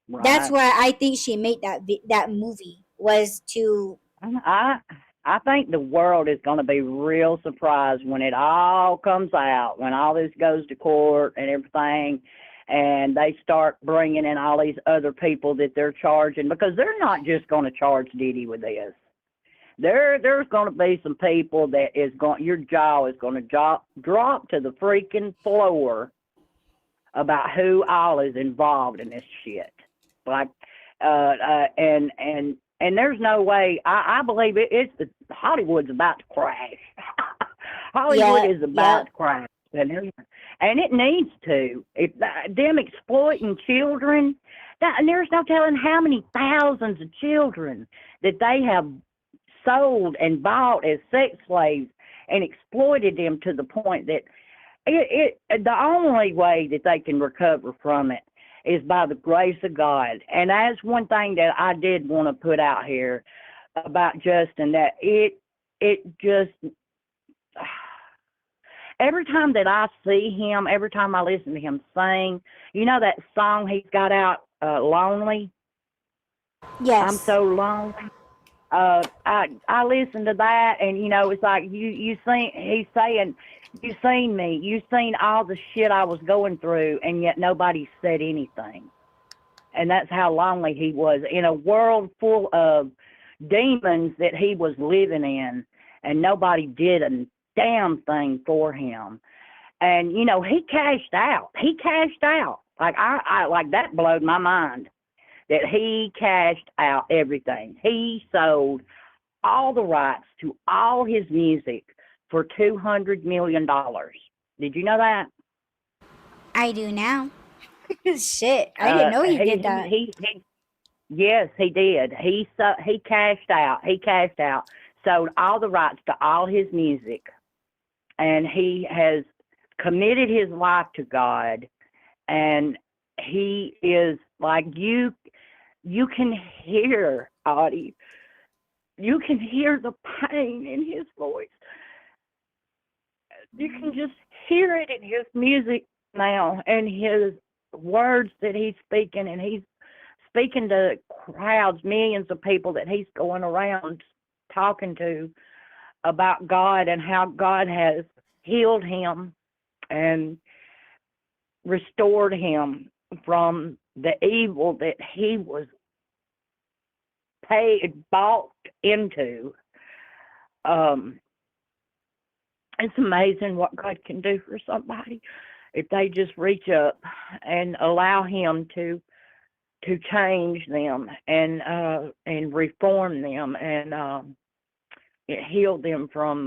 That's Right. why I think she made that movie, was to. I I think the world is going to be real surprised when it all comes out, when all this goes to court and everything, and they start bringing in all these other people that they're charging, because they're not just going to charge Diddy with this. There's going to be some people that is going, your jaw is going to drop to the freaking floor about who all is involved in this shit. Like, and there's no way. I believe it's Hollywood's about to crash. Hollywood Yeah, is yeah, about to crash, and it needs to. If them exploiting children, and there's no telling how many thousands of children that they have sold and bought as sex slaves and exploited them to the point that the only way that they can recover from it is by the grace of God. And that's one thing that I did want to put out here about Justin, that it just every time that I see him, every time I listen to him sing, you know that song he's got out, Lonely? I'm yes. so lonely. I listened to that, and it's like you seen, he's saying, you seen me, you seen all the shit I was going through, and yet nobody said anything. And that's how lonely he was in a world full of demons that he was living in, and nobody did a damn thing for him. And he cashed out. He cashed out. Like I like that blowed my mind that he cashed out everything. He sold all the rights to all his music for $200 million. Did you know that? I do now. Shit, I didn't know he did that. He yes, he did. He cashed out. He cashed out. Sold all the rights to all his music, and he has committed his life to God. And he is like you. You can hear Audie. You can hear the pain in his voice. You can just hear it in his music now and his words that he's speaking, and he's speaking to crowds, millions of people that he's going around talking to about God and how God has healed him and restored him from the evil that he was bought into. Um, it's amazing what God can do for somebody if they just reach up and allow Him to change them and reform them and heal them from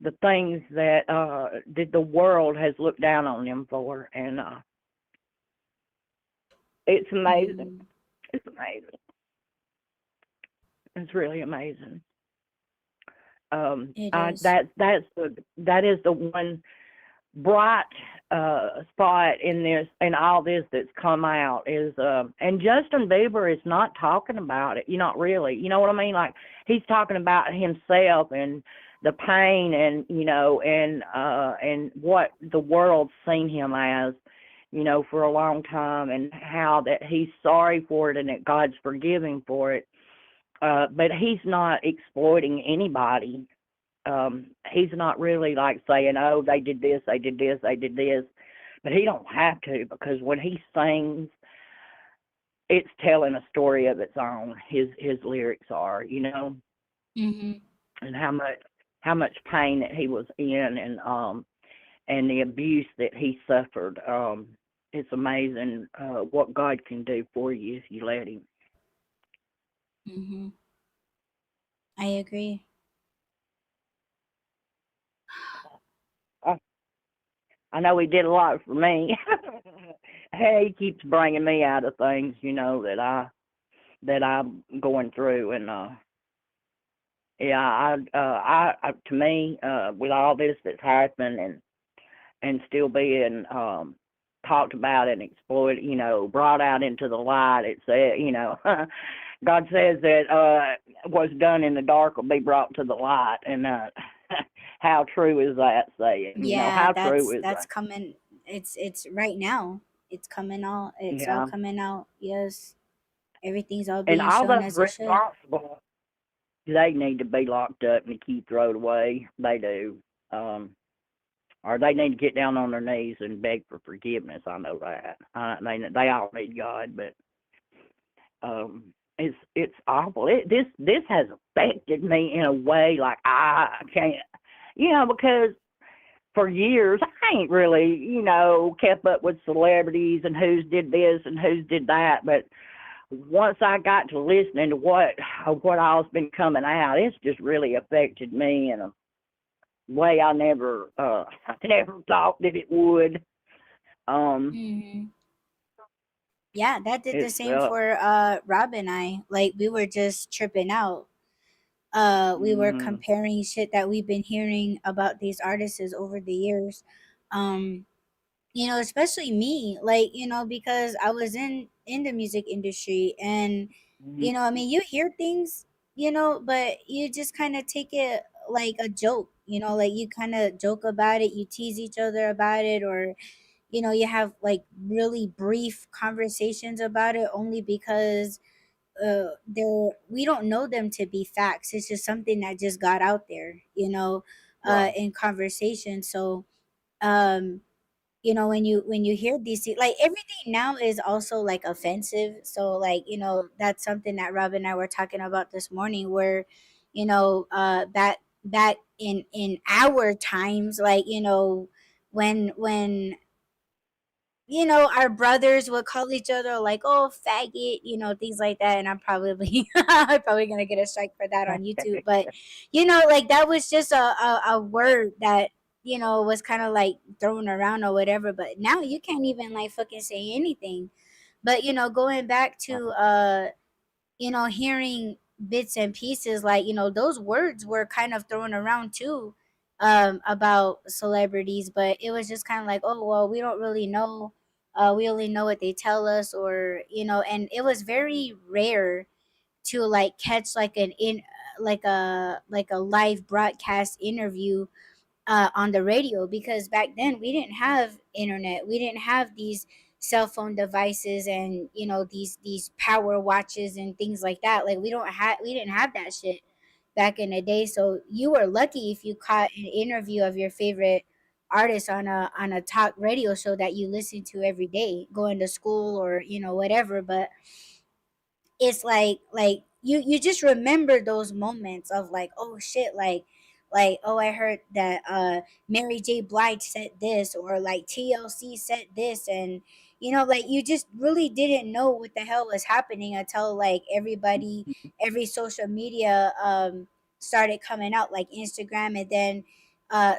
the things that the world has looked down on them for. And it's amazing. It's amazing. It's really amazing. It is. That is the one bright spot in this and all this that's come out is and Justin Bieber is not talking about it. You're not really, you know what I mean? Like he's talking about himself and the pain and and what the world's seen him as, for a long time, and how that he's sorry for it and that God's forgiving for it. But he's not exploiting anybody. He's not really like saying, "Oh, they did this, they did this, they did this," but he don't have to, because when he sings, it's telling a story of its own. His lyrics are. Mm-hmm. and how much pain that he was in, and the abuse that he suffered. It's amazing what God can do for you if you let Him. Mm-hmm. I agree. I, I know He did a lot for me. He keeps bringing me out of things, that I'm going through, and yeah, to me, with all this that's happened, and still being talked about and exploited, brought out into the light. It said, God says that what's done in the dark will be brought to the light, and how true is that saying? Yeah, How true is that's that? coming. It's right now. It's coming out. It's all Yeah, coming out. Yes, everything's all and being all shown those as it should. responsible, they need to be locked up and the key thrown away. They do. Um, or they need to get down on their knees and beg for forgiveness. I know that. They all need God, but it's awful. This has affected me in a way like I can't, because for years I ain't really, kept up with celebrities and who's did this and who's did that, but once I got to listening to what all's been coming out, it's just really affected me in a way I never I never thought that it would. Um, Hmm. Yeah, that did the it's same for Rob and I. Like we were just tripping out. We were mhm, comparing shit that we've been hearing about these artists over the years. Um, especially me, like, because I was in the music industry, and mhm, I mean, you hear things, but you just kind of take it like a joke, like you kind of joke about it, you tease each other about it, or you have like really brief conversations about it, only because they're we don't know them to be facts. It's just something that just got out there, right, in conversation. So um when you hear these like everything now is also like offensive, so like that's something that Rob and I were talking about this morning, where back in our times, like when our brothers would call each other like, oh, faggot, things like that. And I'm probably I'm probably gonna get a strike for that on YouTube. But like that was just a word that was kind of like thrown around or whatever. But now you can't even like fucking say anything. But going back to hearing bits and pieces, like those words were kind of thrown around too, about celebrities, but it was just kind of like, oh well, we don't really know, we only know what they tell us, or and it was very rare to like catch like an in like a live broadcast interview on the radio, because back then we didn't have internet, we didn't have these cell phone devices, and these power watches and things like that. Like we didn't have that shit back in the day. So you were lucky if you caught an interview of your favorite artist on a talk radio show that you listen to every day going to school, or whatever. But it's like you just remember those moments of like, oh shit, like, oh, I heard that Mary J. Blige said this, or like TLC said this. And like you just really didn't know what the hell was happening until like every social media started coming out, like Instagram. And then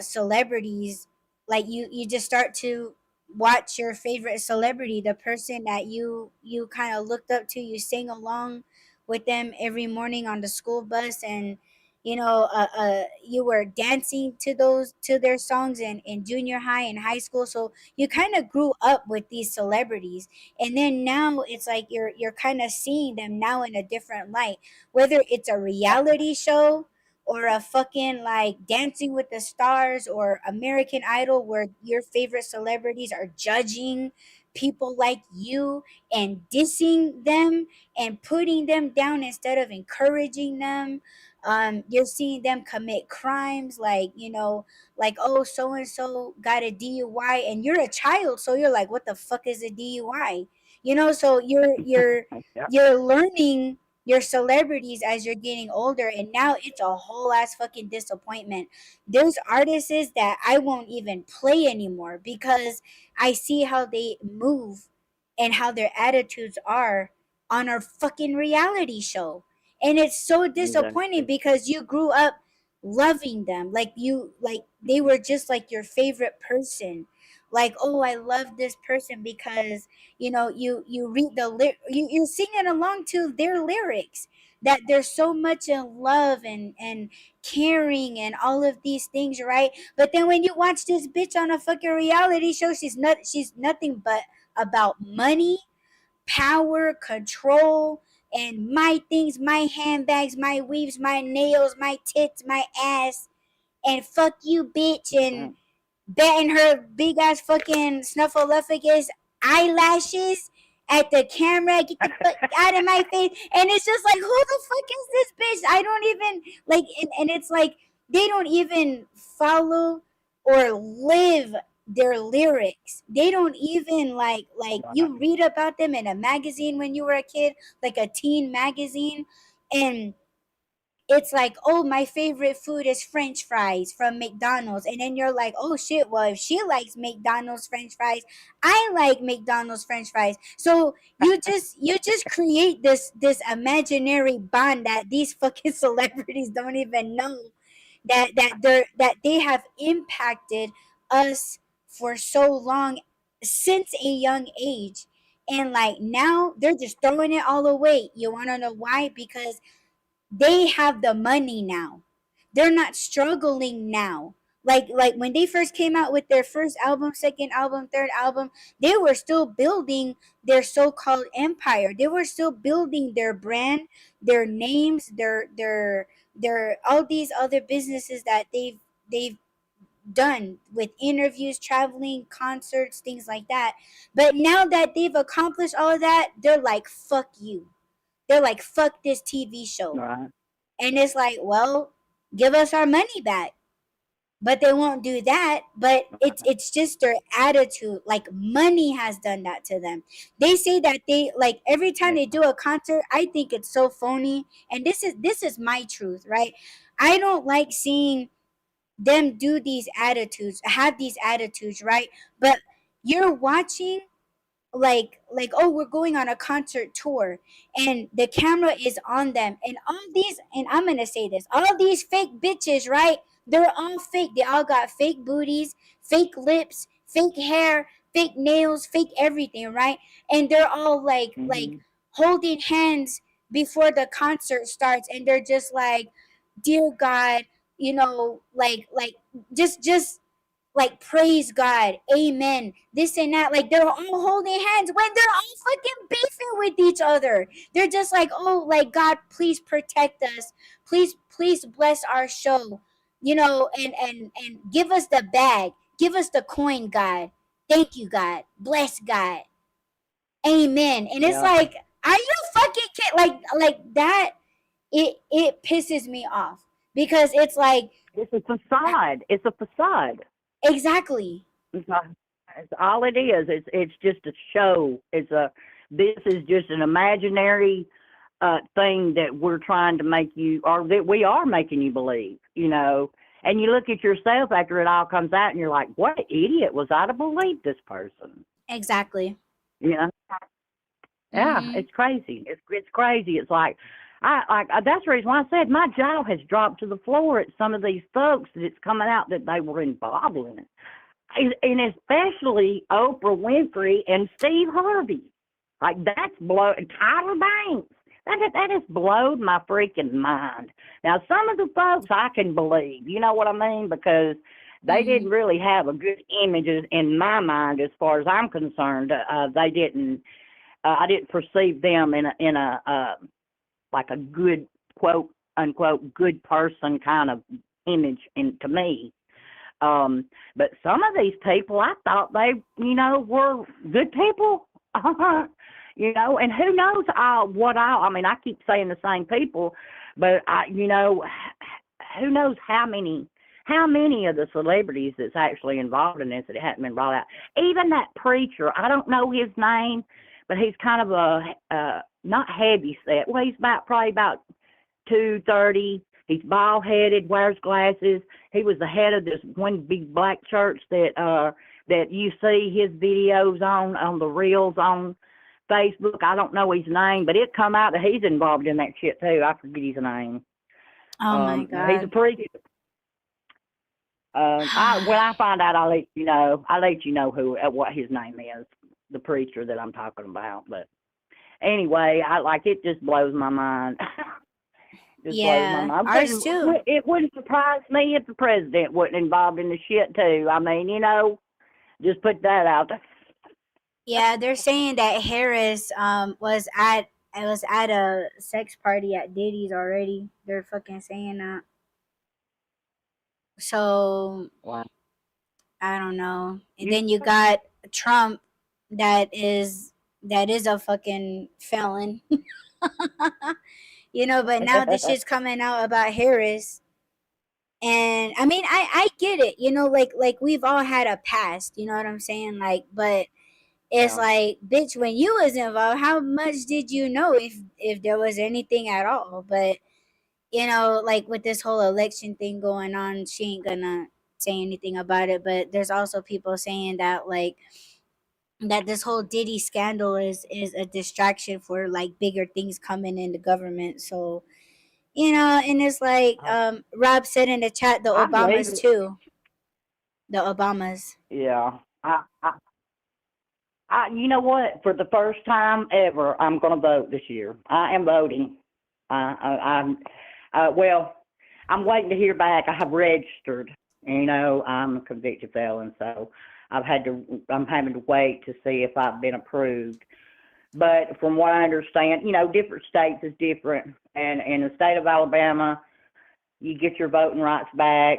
celebrities, like you just start to watch your favorite celebrity, the person that you kind of looked up to, you sing along with them every morning on the school bus, and you were dancing to their songs in junior high and high school. So you kind of grew up with these celebrities, and then now it's like you're kind of seeing them now in a different light, whether it's a reality show or a fucking like Dancing with the Stars or American Idol, where your favorite celebrities are judging people like you and dissing them and putting them down instead of encouraging them. You're seeing them commit crimes, like like, oh, so and so got a DUI, and you're a child, so you're like, what the fuck is a DUI? So you're yeah, you're learning your celebrities as you're getting older, and now it's a whole ass fucking disappointment. There's artists that I won't even play anymore because I see how they move and how their attitudes are on our fucking reality show. And it's so disappointing Exactly. because you grew up loving them. Like they were just like your favorite person. Like, oh, I love this person because you read you're singing along to their lyrics, that they're so much in love and caring and all of these things, right? But then when you watch this bitch on a fucking reality show, she's nothing but about money, power, control, and my things, my handbags, my weaves, my nails, my tits, my ass, and fuck you, bitch, and betting her big ass fucking snuffleupagus eyelashes at the camera. Get the fuck out of my face. And it's just like, who the fuck is this bitch? I don't even like, and it's like they don't even follow or live their lyrics. They don't even like you read about them in a magazine when you were a kid, like a teen magazine, and it's like, oh, my favorite food is French fries from McDonald's. And then you're like, oh shit, well, if she likes McDonald's French fries, I like McDonald's French fries. So you just create this imaginary bond that these fucking celebrities don't even know that they have impacted us for so long since a young age. And like now they're just throwing it all away. You wanna know why? Because they have the money now. They're not struggling now. Like when they first came out with their first album, second album, third album, they were still building their so-called empire. They were still building their brand, their names, their all these other businesses that they've done with interviews, traveling, concerts, things like that. But now that they've accomplished all of that, they're like, fuck you. They're like, fuck this TV show. Right. And it's like, well, give us our money back. But they won't do that. But it's just their attitude. Like money has done that to them. They say that they like every time Yeah. they do a concert, I think it's so phony. And this is my truth, right? I don't like seeing them do these attitudes, have these attitudes, right? But you're watching like oh, we're going on a concert tour and the camera is on them, and all these, and I'm gonna say this, all these fake bitches, right? They're all fake. They all got fake booties, fake lips, fake hair, fake nails, fake everything, right? And they're all like Hmm. holding hands before the concert starts, and they're just like, dear God, like just like praise God, amen, this and that. Like they're all holding hands when they're all fucking beefing with each other. They're just like, oh, like God, please protect us, please bless our show, and give us the bag, give us the coin, God, thank you, God, bless God, amen. And it's Yeah. like, are you fucking kidding? Like that. It pisses me off because it's like, It's a facade. It's a facade. exactly. It's not, it's all it is. It's just a show. This is just an imaginary thing that we're trying to make you, or that we are making you believe, And you look at yourself after it all comes out and you're like, what idiot was I to believe this person? Exactly. You know? Yeah, Mm-hmm. it's crazy. It's crazy. It's like that's the reason why I said my jaw has dropped to the floor at some of these folks that it's coming out that they were involved in it, and especially Oprah Winfrey and Steve Harvey. Like that's Tyler Banks. That has blowed my freaking mind. Now some of the folks I can believe, you know what I mean, because they Mm-hmm. didn't really have a good image in my mind as far as I'm concerned. They didn't. I didn't perceive them in a like a good quote unquote good person kind of image to me. But some of these people, I thought they, were good people. And who knows I mean, I keep saying the same people, but who knows how many of the celebrities that's actually involved in this that hadn't been brought out. Even that preacher, I don't know his name, but he's kind of a not heavy set. Well, he's probably about 230. He's bald headed, wears glasses. He was the head of this one big black church that you see his videos on the reels on Facebook. I don't know his name, but it come out that he's involved in that shit too. I forget his name. Oh my He's a God. preacher. When I find out, I'll let you know. I'll let you know what his name is, the preacher that I'm talking about. But anyway, it just blows my mind. Just blows my Yeah, mind. ours too. It wouldn't surprise me if the president wasn't involved in the shit too. I mean, just put that out there. Yeah, they're saying that Harris was at a sex party at Diddy's already. They're fucking saying that. So Wow. I don't know. And You, then you got Trump that is a fucking felon. But now this shit's coming out about Harris. And I mean I get it, like we've all had a past, you know what I'm saying? Like, but it's yeah. like, bitch, when you was involved, how much did you know, if there was anything at all? But like with this whole election thing going on, she ain't gonna say anything about it. But there's also people saying that, like, that this whole Diddy scandal is a distraction for like bigger things coming in the government. So and it's like Rob said in the chat, the I believe Obamas it. too. The Obamas. Yeah. You know what? For the first time ever, I'm going to vote this year. I am voting. Well, I'm waiting to hear back. I have registered. I'm a convicted felon, so I'm having to wait to see if I've been approved. But from what I understand, different states is different. And in the state of Alabama, you get your voting rights back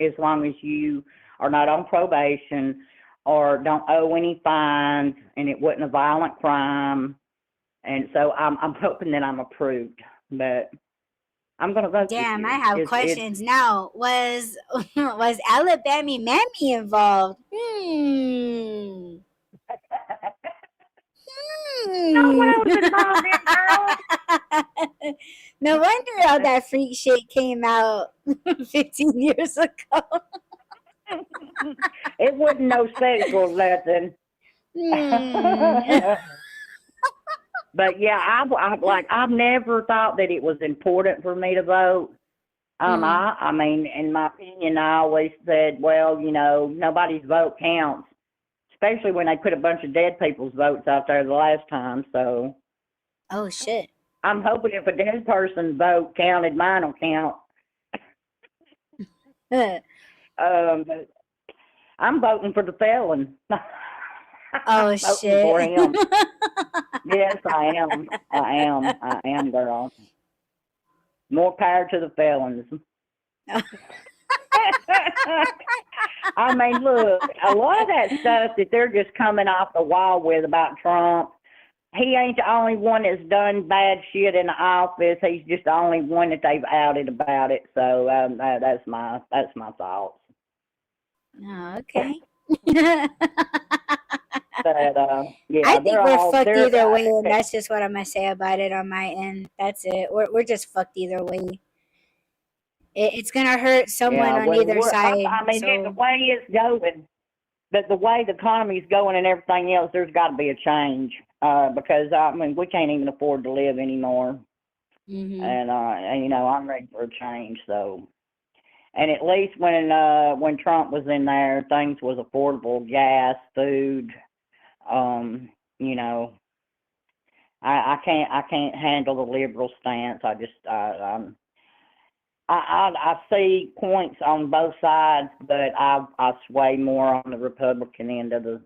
as long as you are not on probation or don't owe any fines, and it wasn't a violent crime. And so I'm hoping that I'm approved, but I'm going to vote this Damn, I year. have questions now. Was Alabamie Mamie involved? Not what I Hmm. was involved in, girl. No wonder all that freak shit came out 15 years ago. It wasn't no sexual lesson. Hmm. But yeah, I've never thought that it was important for me to vote. Mm. I mean, in my opinion, I always said, well, nobody's vote counts, especially when they put a bunch of dead people's votes out there the last time. So Oh shit. I'm hoping if a dead person's vote counted, mine will count. But I'm voting for the felon. Oh I'm voting shit. for him. Yes, I am. I am, girl. More power to the felons. I mean, look, a lot of that stuff that they're just coming off the wall with about Trump, he ain't the only one that's done bad shit in the office. He's just the only one that they've outed about it. So that's my thoughts. Oh, okay. But I yeah, think we're fucked they're either way, and that's just what I'm gonna say about it on my end. That's it. We're just fucked either way. It's gonna hurt someone yeah. on Well, either side. I mean, the So. way it's going, but the way the economy's going and everything else, there's got to be a change because I mean we can't even afford to live anymore, Mhm. and I'm ready for a change. So, and at least when Trump was in there, things was affordable, gas, food. Um, you know, I can't handle the liberal stance. I see points on both sides, but I sway more on the Republican end of it.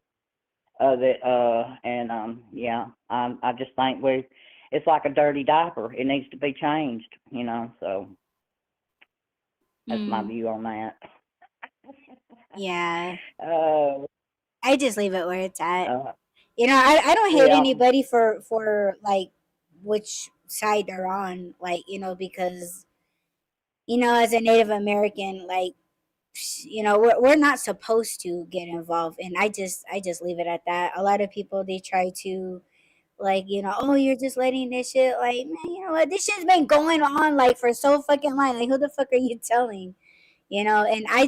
And yeah, I just think it's like a dirty diaper. It needs to be changed. So that's my Mm. view on that. Yeah. Uh, I just leave it where it's at. uh, I don't hate yeah, anybody for like which side they're on, like, because as a Native American, like, we're not supposed to get involved, and I just leave it at that. A lot of people, they try to Like, oh, you're just letting this shit, like, man, you know what? This shit's been going on, like, for so fucking long. Like, who the fuck are you telling? And I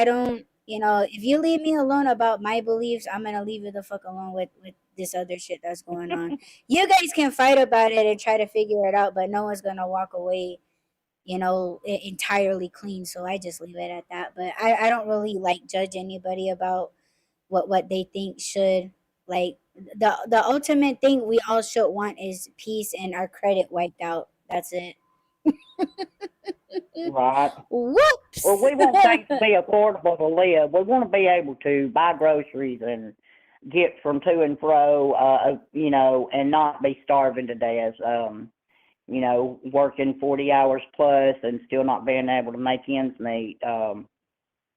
don't, if you leave me alone about my beliefs, I'm gonna leave you the fuck alone with this other shit that's going on. You guys can fight about it and try to figure it out, but no one's gonna walk away, entirely clean. So I just leave it at that. But I don't really like judge anybody about what they think should, like, the ultimate thing we all should want is peace and our credit wiped out. That's it. Right. Well, Whoops. we want things to be affordable to live. We want to be able to buy groceries and get from to and fro, and not be starving to death. Working 40 hours plus and still not being able to make ends meet,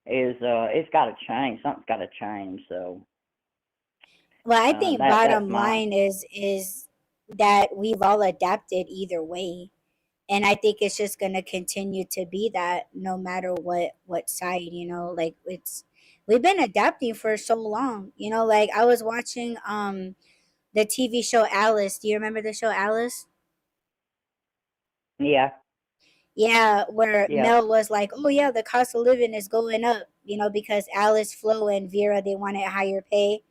it's got to change. Something's got to change. So Well, I think that's bottom my. line is that we've all adapted either way. And I think it's just gonna continue to be that no matter what side, like we've been adapting for so long. Like I was watching the TV show Alice. Do you remember the show Alice? Yeah, Yeah, where yeah. Mel was like, "Oh yeah, the cost of living is going up," because Alice, Flo, and Vera, they wanted higher pay.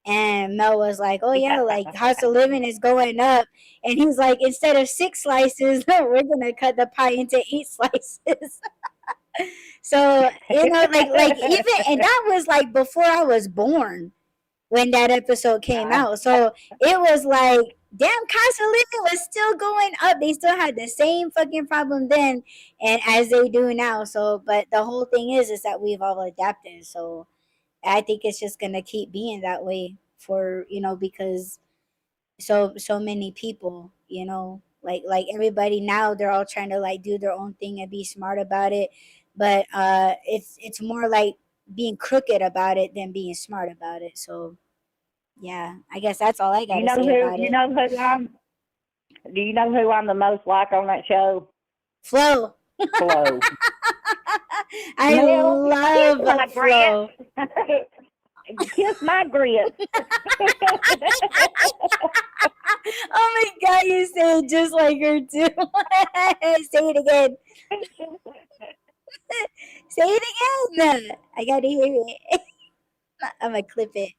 And Mel was like, "Oh yeah, like cost of living is going up," and he's like, "Instead of 6 slices, we're gonna cut the pie into 8 slices." So like even, and that was like before I was born when that episode came out. So it was like, damn, cost of living was still going up. They still had the same fucking problem then, and as they do now. So, but the whole thing is that we've all adapted. So I think it's just gonna keep being that way for because so many people, like everybody now, they're all trying to like do their own thing and be smart about it, but it's more like being crooked about it than being smart about it. So yeah, I guess that's all I You gotta know say who? about You it. know who I'm. Do you know who I'm the most like on that show? Flo. Flo. I Mel, kiss my love Flo. grits. Kiss my grits. Oh my god, you say it just like her too. Say it again. Say it again. I gotta hear it. I'm gonna clip it.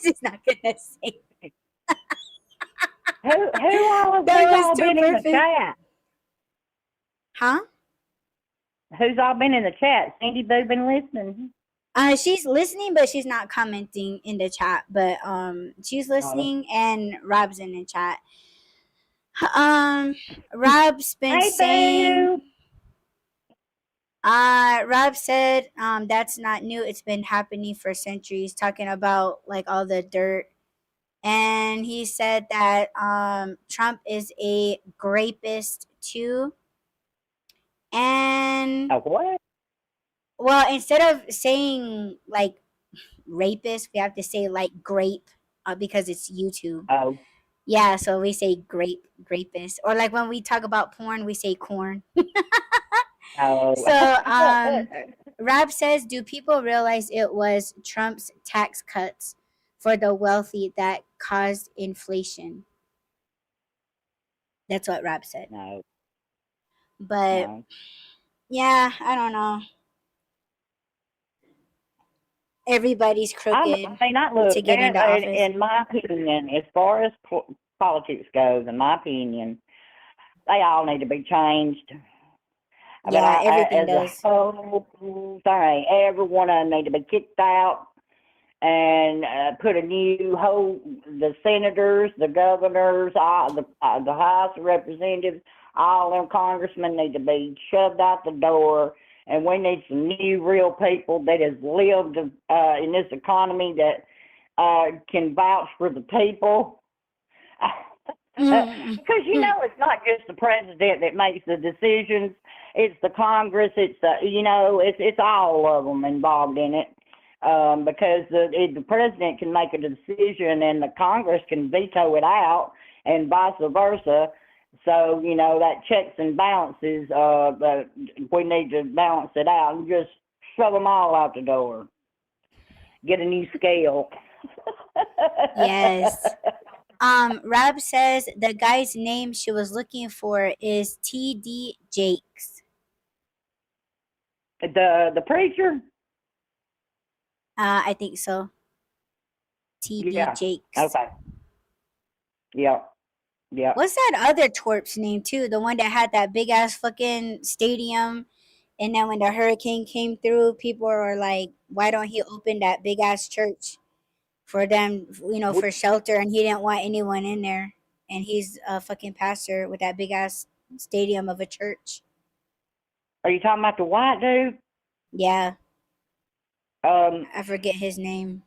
She's not gonna say. That Who's was all too been in the perfect. chat? Huh? Who's all been in the chat? Cindy Boo been listening. She's listening, but she's not commenting in the chat. But she's Oh. listening, and Rob's in the chat. Um, Rob's been Hey saying. Boo. Rob said, that's not new. It's been happening for centuries. Talking about like all the dirt, and he said that Trump is a grapist too. And A what? well, instead of saying like rapist, we have to say like grape, because it's YouTube. Oh. Yeah, so we say grapist, or like when we talk about porn, we say corn. Oh. So Rab says, do people realize it was Trump's tax cuts for the wealthy that caused inflation? That's what Rab said. No. But No. yeah, I don't know. Everybody's I crooked mean, I to look get there. into office. In my opinion, as far as politics goes, in my opinion, they all need to be changed. But Yeah, everything as a does. whole thing, every one of them need to be kicked out and put a new whole, the senators, the governors, all the House of Representatives, all them congressmen need to be shoved out the door. And we need some new, real people that has lived in this economy that can vouch for the people. Mm-hmm. Because it's not just the president that makes the decisions; it's the Congress. It's it's all of them involved in it. Because the president can make a decision and the Congress can veto it out, and vice versa. So that checks and balances. But we need to balance it out and just shove them all out the door. Get a new scale. Yes. Rab says the guy's name she was looking for is T.D. Jakes. The preacher? I think so. T.D. Yeah. Jakes. Okay. Yep. Yep. What's that other twerp's name too? The one that had that big ass fucking stadium, and then when the hurricane came through, people were like, "Why don't he open that big ass church for them? Which, For shelter." And he didn't want anyone in there. And he's a fucking pastor with that big ass stadium of a church. are you talking about the white dude? Yeah, Um, I forget his name.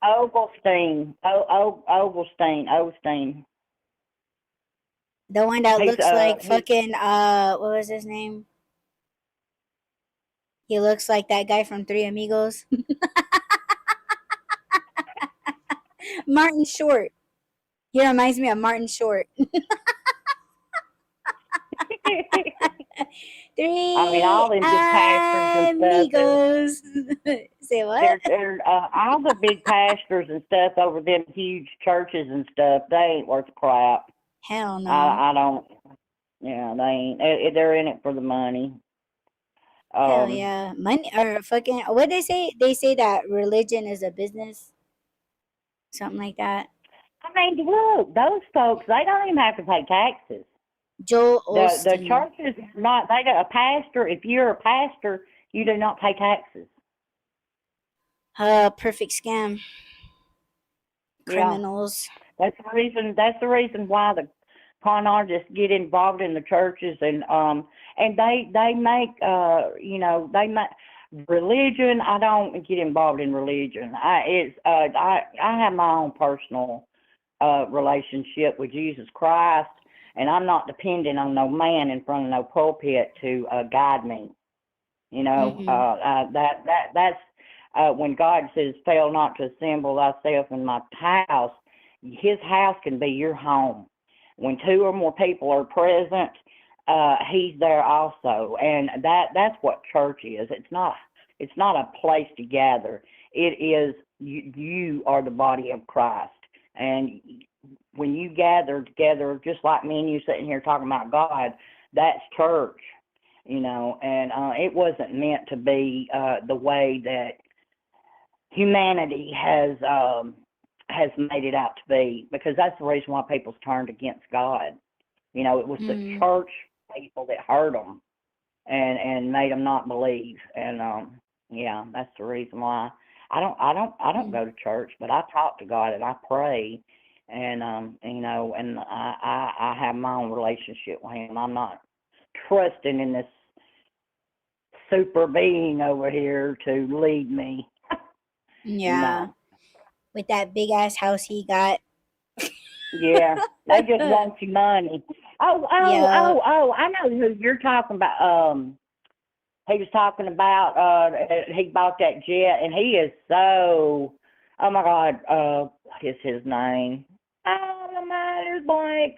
Oglestein. Oglestein. The one that He's looks like he. fucking what was his name? He looks like that guy from Three Amigos. Martin Short. He reminds me of Martin Short. I mean, Three all them big pastors and stuff. amigos. Say what? They're all the big pastors and stuff over them huge churches and stuff. They ain't worth crap. Hell no. I don't. Yeah, they ain't. They're in it for the money. Hell Um, yeah. Money or fucking what they say? They say that religion is a business. Something like that. I mean, look, those folks, they don't even have to pay taxes. Joel The Osteen. churches not. They a pastor. If you're a pastor, you do not pay taxes. Perfect scam. Yeah. Criminals. That's the reason why the con artists get involved in the churches and they make they make religion. I don't get involved in religion. I have my own personal relationship with Jesus Christ, and I'm not dependent on no man in front of no pulpit to guide me. Mm-hmm. That's when God says, "Fail not to assemble thyself in my house." His house can be your home. When two or more people are present, He's there also, and that's what church is. It's not a place to gather. It is you are the body of Christ, and when you gather together, just like me and you sitting here talking about God, that's church. And it wasn't meant to be the way that humanity has made it out to be, because that's the reason why people's turned against God. It was the Mm-hmm. church people that hurt them and made them not believe. And yeah, that's the reason why I don't go to church, but I talk to God and I pray, and and I have my own relationship with Him. I'm not trusting in this super being over here to lead me. Yeah. No. With that big ass house he got. Yeah. They just want your money. Yeah. I know who you're talking about. He was talking about he bought that jet, and he is so, oh my God, what is his name? Oh, my mind is blank.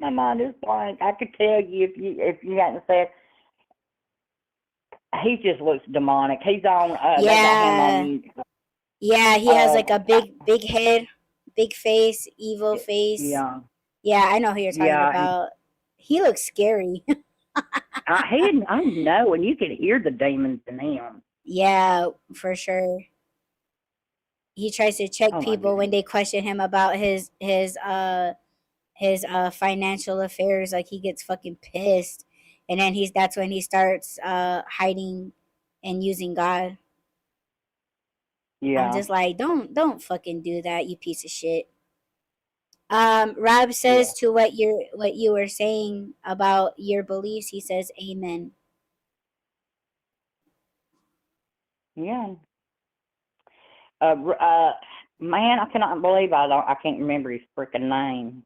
My mind is blank. I could tell you if you hadn't said. He just looks demonic. He's on. They got him on Yeah. mute. Yeah, he has like a big head, big face, evil face. Yeah, Yeah, I know who you're talking yeah. about. He looks scary. I know, and you can hear the demons in him. Yeah, for sure. He tries to check Oh my people when goodness. they question him about his financial affairs. Like he gets fucking pissed, and then that's when he starts hiding and using God. I'm Yeah, just like, don't fucking do that, you piece of shit. Rob yeah, says to what you were saying about your beliefs. He says, "Amen." yeah. Man, I cannot believe I can't remember his freaking name.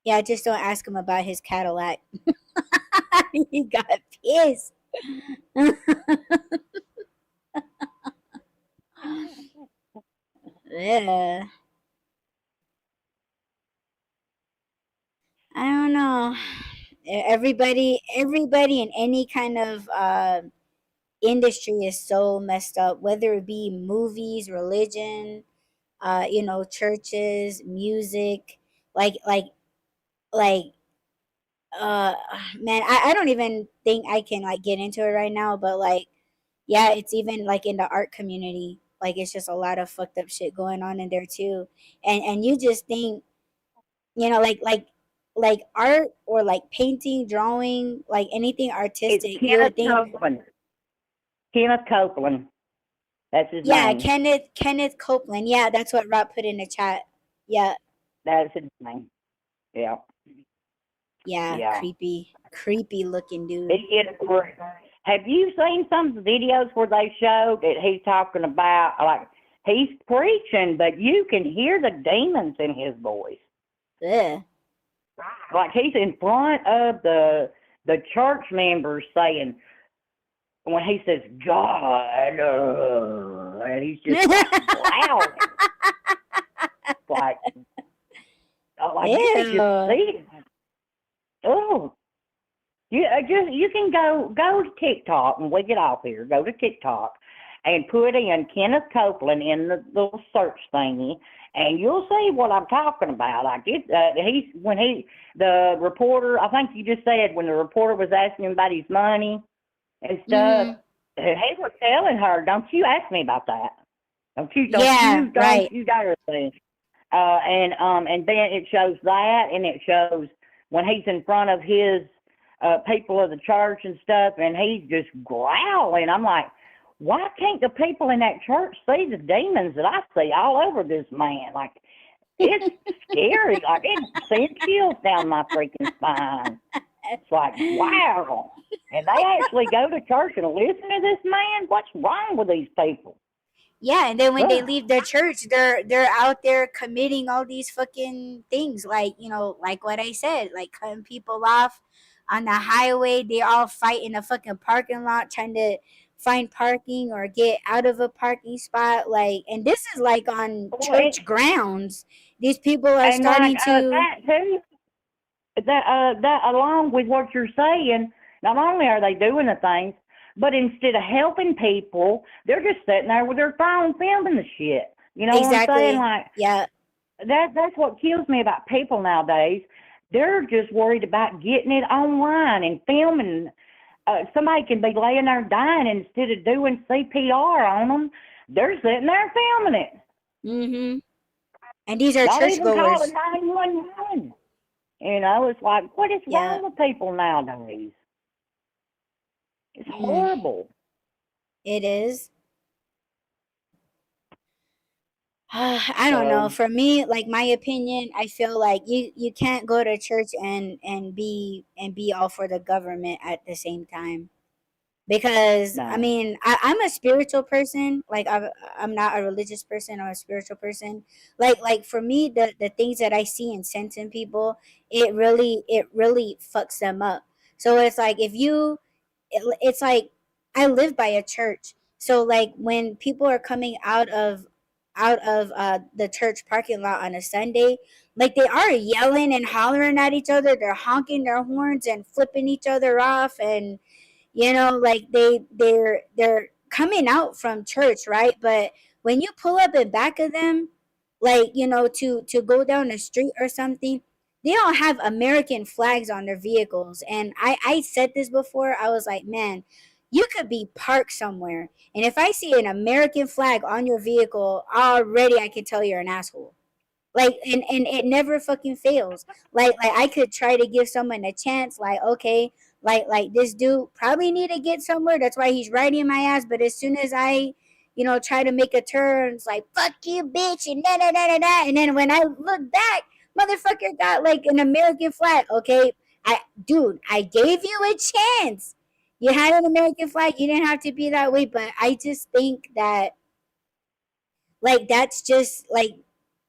Yeah, just don't ask him about his Cadillac. He got pissed. Yeah, I don't know. Everybody in any kind of industry is so messed up, whether it be movies, religion, churches, music, like like like uh man, I don't even think I can like get into it right now, but like yeah, it's even like in the art community. Like it's just a lot of fucked up shit going on in there too. And you just think, like art or like painting, drawing, like anything It's artistic, you Kenneth would think. Copeland. Kenneth Copeland. That's his Yeah, name. Kenneth Copeland. Yeah, that's what Rob put in the chat. Yeah, That's his name. Yeah. yeah, Yeah. creepy looking dude. It is great. Have you seen some of the videos where they show that he's talking about, like, he's preaching, but you can hear the demons in his voice? Ugh. Like he's in front of the church members saying, when he says God, and he's just like growling, like you could just Ew. see it. Oh, you can go to TikTok and we get off here. Go to TikTok and put in Kenneth Copeland in the little search thingy, and you'll see what I'm talking about. Like the reporter. I think you just said when the reporter was asking him about his money and stuff. Mhm. He was telling her, "Don't you ask me about that. Don't you don't Yeah, you don't right. you dare say." And then it shows that, and it shows when he's in front of his people of the church and stuff, and he's just growling. I'm like, why can't the people in that church see the demons that I see all over this man? Like, it's scary. Like, it sends chills down my freaking spine. It's like, wow. And they actually go to church and listen to this man? What's wrong with these people? Yeah, and then when they Ugh. leave the church, they're out there committing all these fucking things, like like what I said, like cutting people off on the highway. They all fight in a fucking parking lot trying to find parking or get out of a parking spot. Like, and this is like on Well, church grounds. These people are and like starting to. that too, that along with what you're saying, not only are they doing the things, but instead of helping people, they're just sitting there with their phone filming the shit. You know what I'm saying? Exactly. Like Yeah. that's what kills me about people nowadays. They're just worried about getting it online and filming. Somebody can be laying there dying, instead of doing CPR on them, they're sitting there filming it. Mhm. And these are Not even calling churchgoers. 911. It's like, what is Yeah. wrong with people nowadays? It's Mm, horrible. it is. I don't know. So, For me, like my opinion, I feel like you can't go to church and be all for the government at the same time. Because I no. mean, I'm a spiritual person. Like I'm not a religious person. I'm a spiritual person. Like for me, the things that I see and sense in people, it really fucks them up. So it's like if you it's like I live by a church. So like when people are coming out of the church parking lot on a Sunday, like they are yelling and hollering at each other. They're honking their horns and flipping each other off, and like they're coming out from church, right? But when you pull up in back of them, like to go down the street or something, they all have American flags on their vehicles. And I said this before. I was like, man, you could be parked somewhere, and if I see an American flag on your vehicle, already I can tell you're an asshole. Like, and it never fucking fails. Like I could try to give someone a chance, like, okay, like this dude probably need to get somewhere, that's why he's riding my ass. But as soon as I try to make a turn, it's like, fuck you, bitch, and da da da da da. And then when I look back, motherfucker got like an American flag. Okay, I gave you a chance. You had an American flag, you didn't have to be that way. But I just think that, like, that's just like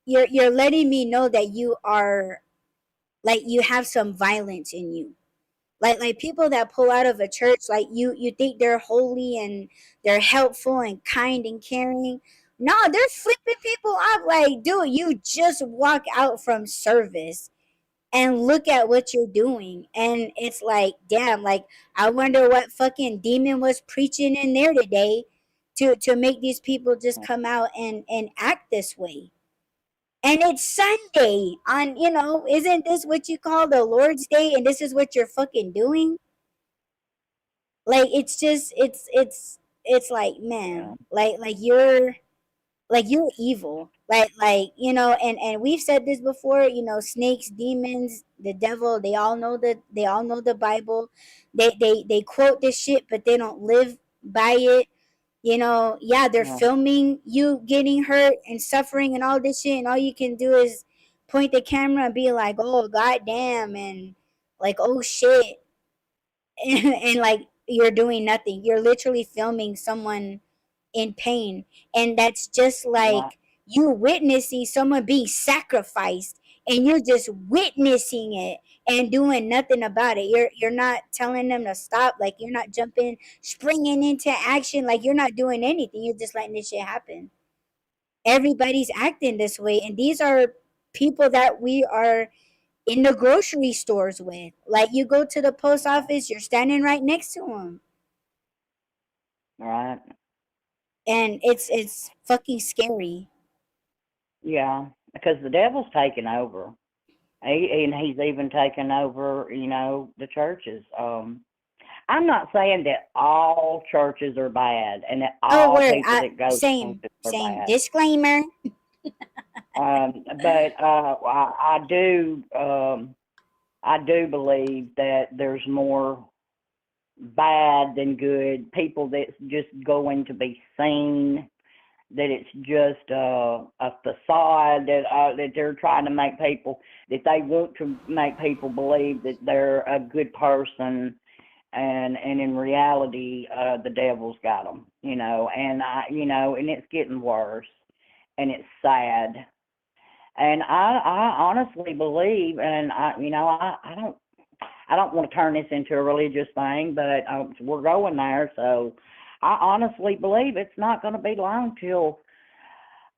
you're letting me know that you are, like, you have some violence in you. Like people that pull out of a church, like you think they're holy and they're helpful and kind and caring. No, they're flipping people off. Like, dude, you just walk out from service. and look at what you're doing. And it's like, damn, like I wonder what fucking demon was preaching in there today to make these people just come out and act this way. And it's Sunday on, isn't this what you call the Lord's Day, and this is what you're fucking doing? Like it's just it's like, Yeah. man, you're evil, and we've said this before, snakes, demons, the devil, they all know the Bible. They quote this shit, but they don't live by it. Yeah, they're Yeah. filming you getting hurt and suffering and all this shit, and all you can do is point the camera and be like, oh goddamn, and like, oh shit. And like you're doing nothing, you're literally filming someone in pain. And that's just Right. like you witnessing someone being sacrificed, and you're just witnessing it and doing nothing about it. You're not telling them to stop, like you're not jumping, springing into action, like you're not doing anything. You're just letting this shit happen. Everybody's acting this way, and these are people that we are in the grocery stores with. Like you go to the post office, you're standing right next to them, Right. and it's fucking scary. Yeah. Because the devil's taken over. And he's even taken over, the churches. I'm not saying that all churches are bad and that Oh, all word. people that go to Same, churches are same. bad. Disclaimer. But I do believe that there's more bad than good. People that's just going to be seen, that it's just a facade that they're trying to make people, that they want to make people believe that they're a good person, and in reality, the devil's got them, and it's getting worse, and it's sad. And I honestly believe, and I don't want to turn this into a religious thing, but we're going there. So I honestly believe it's not going to be long till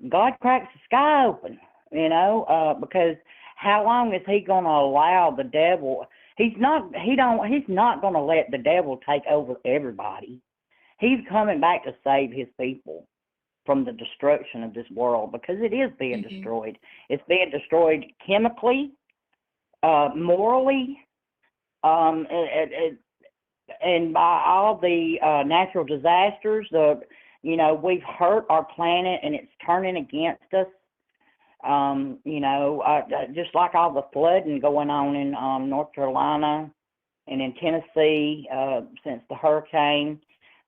God cracks the sky open, because how long is he going to allow the devil? He's not going to let the devil take over everybody. He's coming back to save his people from the destruction of this world, because it is being Hmm. destroyed. It's being destroyed chemically, morally, and by all the natural disasters. We've hurt our planet, and it's turning against us. Just like all the flooding going on in North Carolina and in Tennessee since the hurricane.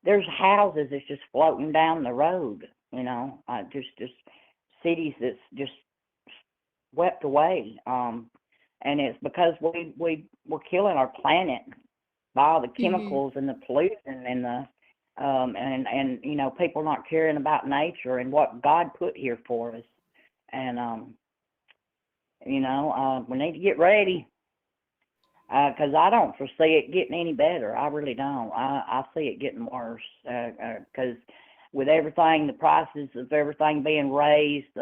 There's houses that's just floating down the road. Just cities that's just swept away. And it's because we're killing our planet by all the Hmm. chemicals and the pollution and the and people not caring about nature and what God put here for us. And we need to get ready, because I don't foresee it getting any better. I really don't. I see it getting worse, because with everything, the prices of everything being raised,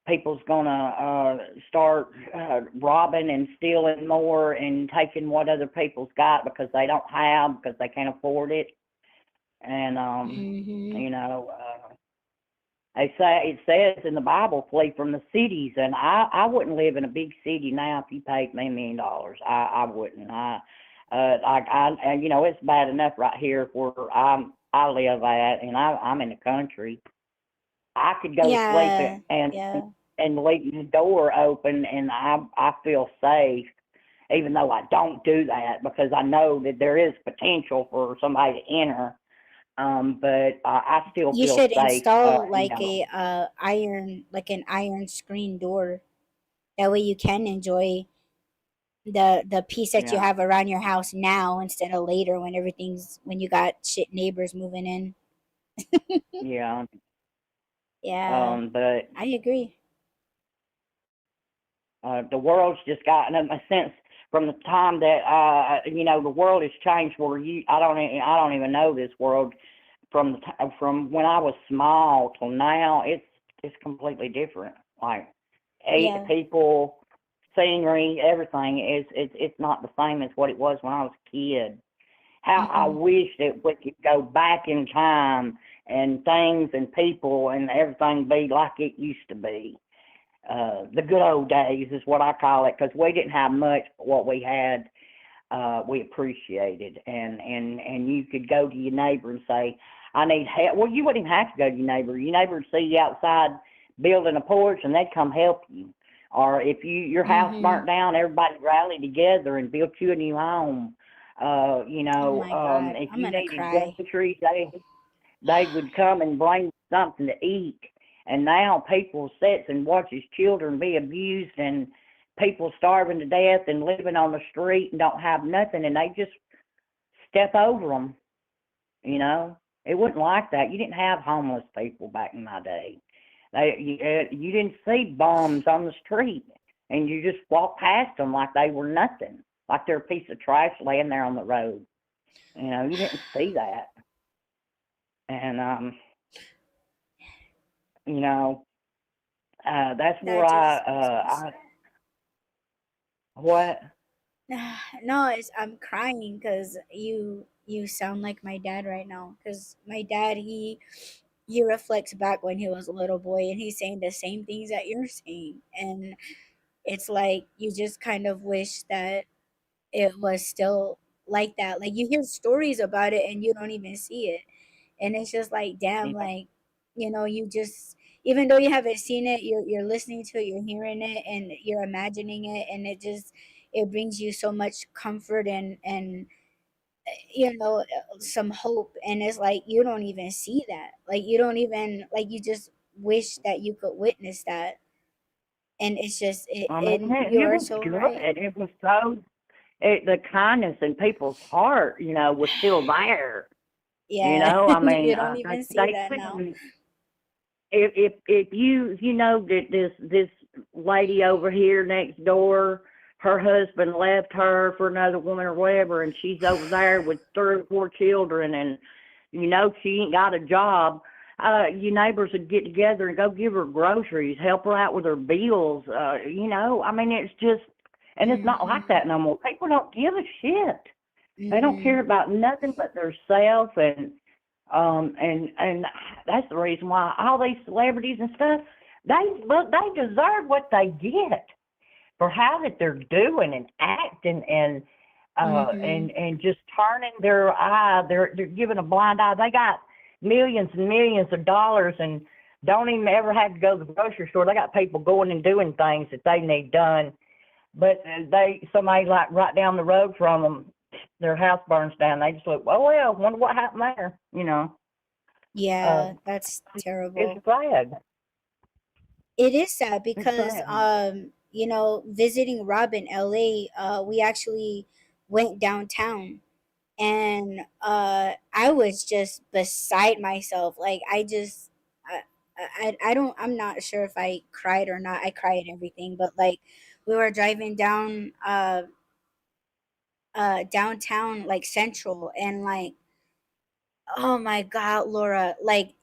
people's gonna start robbing and stealing more and taking what other people's got because they don't have, because they can't afford it. And Hmm. you know, it says in the Bible, flee from the cities. And I wouldn't live in a big city now if you paid me $1 million. I wouldn't. It's bad enough right here where I live at, and I'm in the country. I could go to sleep Yeah. and Yeah. and leave the door open, and I feel safe, even though I don't do that, because I know that there is potential for somebody to enter. But I still You feel should safe. install like an iron screen door. That way you can enjoy the peace that you Yeah, have around your house now instead of later when you got shit neighbors moving in. yeah. Yeah, But I agree. the world's just gotten a sense from the time that the world has changed. Where I don't even know this world from when I was small till now. It's completely different. Like Yeah. people, scenery, everything is it's not the same as what it was when I was a kid. How I Mm-mm. wish that we could go back in time and things and people and everything be like it used to be. The good old days is what I call it, because we didn't have much, but what we had, we appreciated. And you could go to your neighbor and say, I need help. Well, you wouldn't even have to go to your neighbor. Your neighbor would see you outside building a porch, and they'd come help you. Or if your house Mm-hmm. burnt down, everybody rallied together and built you a new home. Oh my God, If I'm you gonna needed cry. groceries, they would come and bring something to eat. And now people sits and watches children be abused and people starving to death and living on the street and don't have nothing, and they just step over them. You know, it wasn't like that. You didn't have homeless people back in my day. You didn't see bums on the street, and you just walk past them like they were nothing, like they're a piece of trash laying there on the road. You didn't see that. And you know, that's where That just makes me I what? sad. No, I'm crying because you sound like my dad right now. Because my dad, he reflects back when he was a little boy, and he's saying the same things that you're saying, and it's like you just kind of wish that it was still like that. Like you hear stories about it and you don't even see it. And it's just like, damn, Yeah, like, you just, even though you haven't seen it, you're listening to it, you're hearing it, and you're imagining it, and it brings you so much comfort and some hope. And it's like you don't even see that. Like you don't even like you just wish that you could witness that. And it's just I mean, you it are was so good. right. It was so the kindness in people's heart, was still there. Yeah. I mean, You don't even see they that now. couldn't. If you know that this lady over here next door, her husband left her for another woman or whatever, and she's over there with 3 or 4 children, and she ain't got a job. Your neighbors would get together and go give her groceries, help her out with her bills. I mean, it's just, and it's not like Mhm. that no more. People don't give a shit. They don't care Mhm. about nothing but their self, and that's the reason why all these celebrities and stuff, they deserve what they get for how that they're doing and acting Mhm. and just turning their eye. They're giving a blind eye. They got millions and millions of dollars and don't even ever have to go to the grocery store. They got people going and doing things that they need done, but somebody like right down the road from them, their house burns down. They just look, oh well, wonder what happened there. Uh, Yeah, that's it's terrible. sad. It is sad It's because sad. visiting Rob in LA, we actually went downtown, and I was just beside myself. Like I'm not sure if I cried or not. I cried and everything, but like we were driving down downtown, like Central, and like, oh my God, Laura, like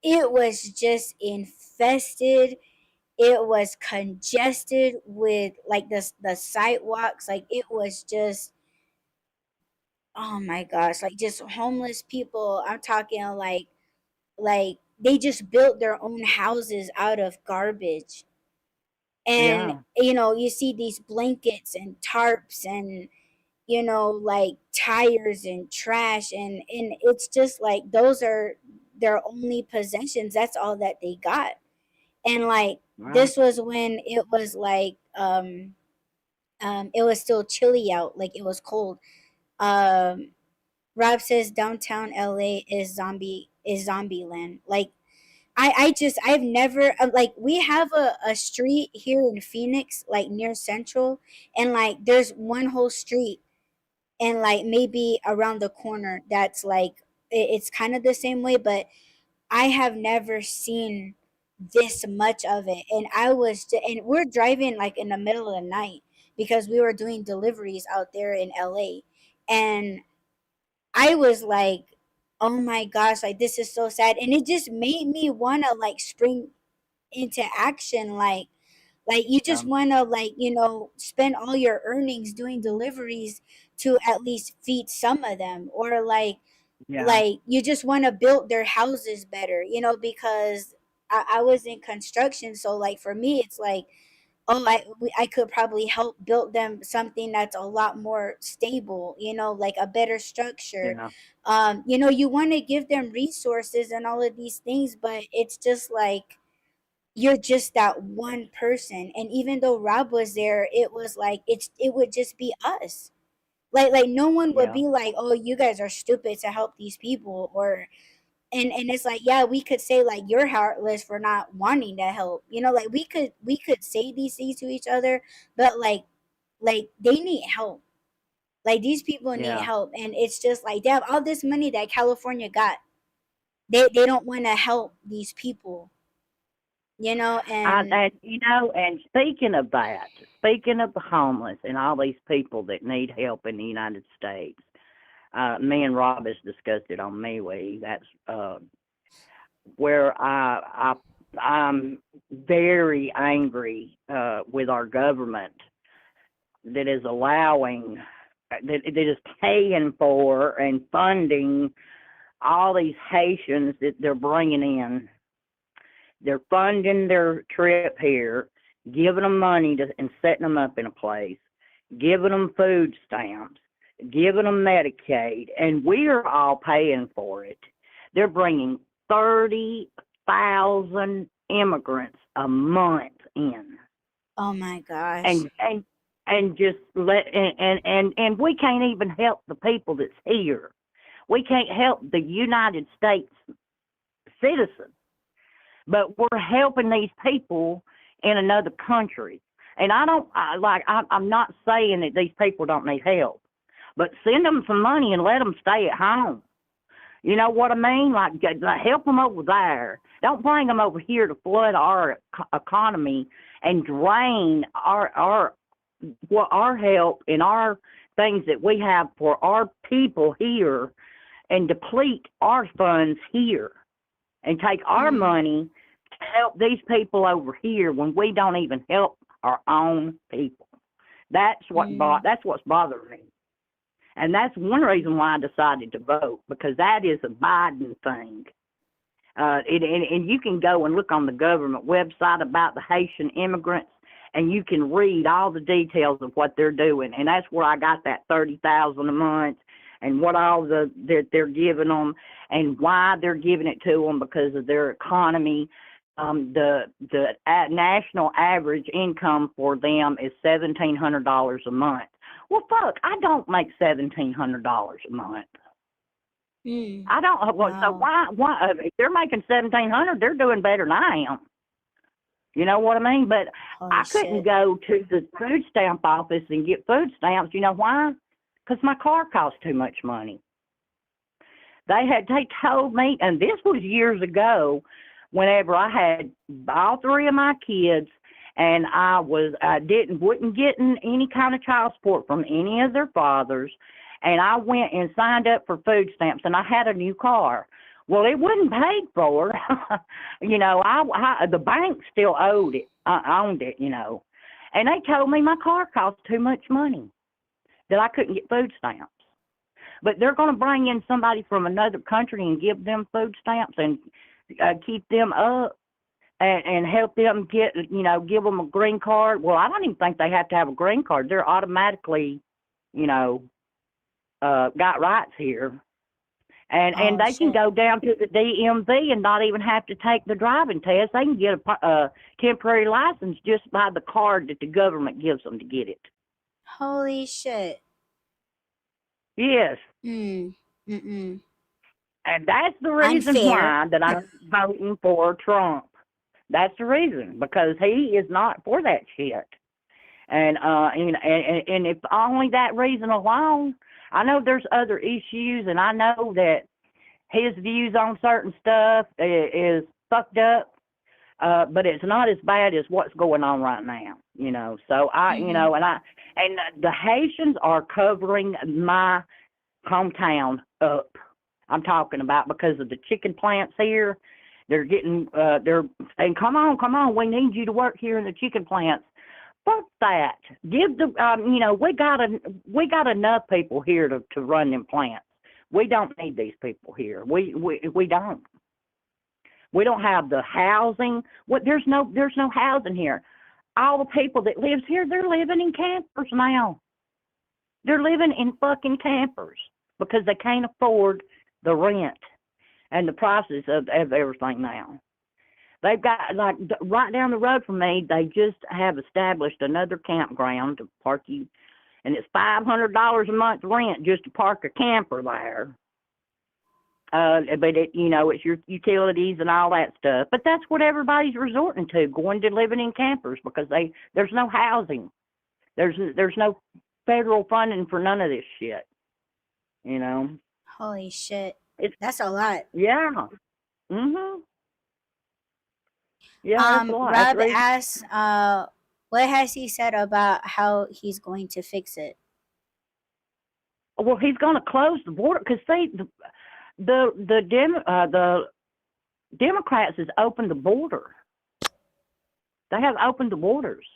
it was just infested. It was congested with like the sidewalks. Like it was just, oh my gosh, like just homeless people. I'm talking like they just built their own houses out of garbage. And Yeah. you see these blankets and tarps and like tires and trash, and it's just like those are their only possessions. That's all that they got. And like Well, this was when it was like it was still chilly out, like it was cold. um Rob says downtown LA is zombie land. Like I've never like we have a street here in Phoenix, like near Central, and like there's one whole street, and like maybe around the corner that's like it's kind of the same way, but I have never seen this much of it. And and we're driving like in the middle of the night because we were doing deliveries out there in LA. And I was like, oh my gosh, like this is so sad. And it just made me want to like spring into action. Like, Like you Yeah. just want to like, spend all your earnings doing deliveries to at least feed some of them, or Yeah. you just want to build their houses better, because I was in construction, so like for me it's like, oh, I could probably help build them something that's a lot more stable, like a better structure. Yeah. You want to give them resources and all of these things, but it's just like you're just that one person. And even though Rob was there, it was like it would just be us. Like no one would Yeah. be like, oh, you guys are stupid to help these people, or and it's like, yeah, we could say like you're heartless for not wanting to help, like we could say these things to each other, but like they need help. Like these people need Yeah. help, and it's just like they have all this money that California got. They don't want to help these people, and And and speaking of that, speaking of the homeless and all these people that need help in the United States, me and Rob has discussed it on MeWe. That's where I'm very angry with our government that is allowing that is paying for and funding all these Haitians that they're bringing in. They're funding their trip here, giving them money and setting them up in a place, giving them food stamps, giving them Medicaid, and we're all paying for it. They're bringing 30,000 immigrants a month in, oh my gosh. and just and we can't even help the people that's here. We can't help the United States citizens, but we're helping these people in another country. And I'm not saying that these people don't need help, but send them some money and let them stay at home. You know what I mean? Like help them over there. Don't bring them over here to flood our economy and drain our help and our things that we have for our people here, and deplete our funds here, and take our Mm, money to help these people over here when we don't even help our own people. mm, That's what's bothering me. And that's one reason why I decided to vote, because that is a Biden thing. And you can go and look on the government website about the Haitian immigrants, and you can read all the details of what they're doing. And that's where I got that 30,000 a month, and what all that they're giving them, and why they're giving it to them, because of their economy. The national average income for them is $1,700 a month. Well, fuck, I don't make $1,700 a month. mm. I don't. Well, so Wow. why if they're making 1,700, they're doing better than I am. You know what I mean? But Holy I couldn't shit. go to the food stamp office and get food stamps. You know why? Because my car costs too much money. They told me, and this was years ago, whenever I had all three of my kids, and I wasn't getting any kind of child support from any of their fathers, and I went and signed up for food stamps, and I had a new car. Well, it wasn't paid for. The bank still owned it, and they told me my car cost too much money, that I couldn't get food stamps. But they're going to bring in somebody from another country and give them food stamps and keep them up, and help them give them a green card. Well, I don't even think they have to have a green card. They're automatically, you know, got rights here. And Oh they can shit. go down to the DMV and not even have to take the driving test. They can get a temporary license just by the card that the government gives them to get it. Holy shit. Yes. Mm. Mm-mm. And that's the reason Unfair. why that I'm voting for Trump. That's the reason, because he is not for that shit. And if only that reason alone, I know there's other issues, and I know that his views on certain stuff is fucked up, but it's not as bad as what's going on right now. So Mm-hmm. and the Haitians are covering my hometown up. I'm talking about because of the chicken plants here. They're they're saying, come on, we need you to work here in the chicken plants. Fuck that. Give the, we got enough people here to run them plants. We don't need these people here. We don't. We don't have the housing. There's no housing here. All the people that lives here, they're living in campers now. They're living in fucking campers because they can't afford the rent and the prices of everything now. They've got, like, right down the road from me, they just have established another campground to park you, and it's $500 a month rent just to park a camper there. But it's your utilities and all that stuff. But that's what everybody's resorting to, going to living in campers because there's no housing. There's no federal funding for none of this shit. Holy shit. That's a lot. Yeah. Mhm. Yeah, that's a lot. Rob asks, what has he said about how he's going to fix it? Well, he's going to close the border because the Democrats has opened the border. They have opened the borders,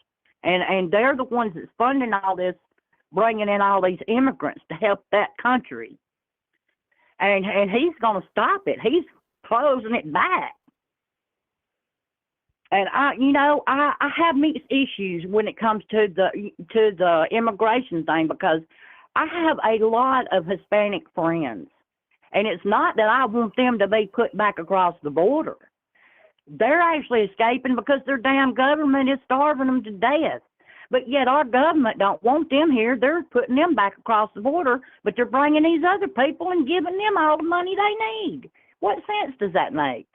and they're the ones that's funding all this, bringing in all these immigrants to help that country. And he's going to stop it. He's closing it back. And I have mixed issues when it comes to the immigration thing because I have a lot of Hispanic friends, and it's not that I want them to be put back across the border. They're actually escaping because their damn government is starving them to death. But yet our government don't want them here. They're putting them back across the border, but they're bringing these other people and giving them all the money they need. What sense does that make?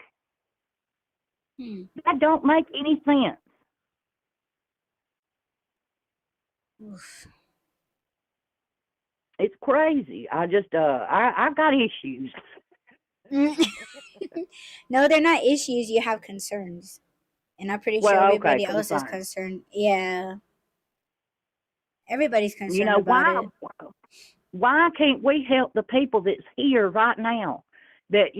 That don't make any sense. Oof. It's crazy. I just I've got issues. No, they're not issues. You have concerns, and I'm pretty sure everybody else is concerned. Yeah, everybody's concerned about it. Why can't we help the people that's here right now? That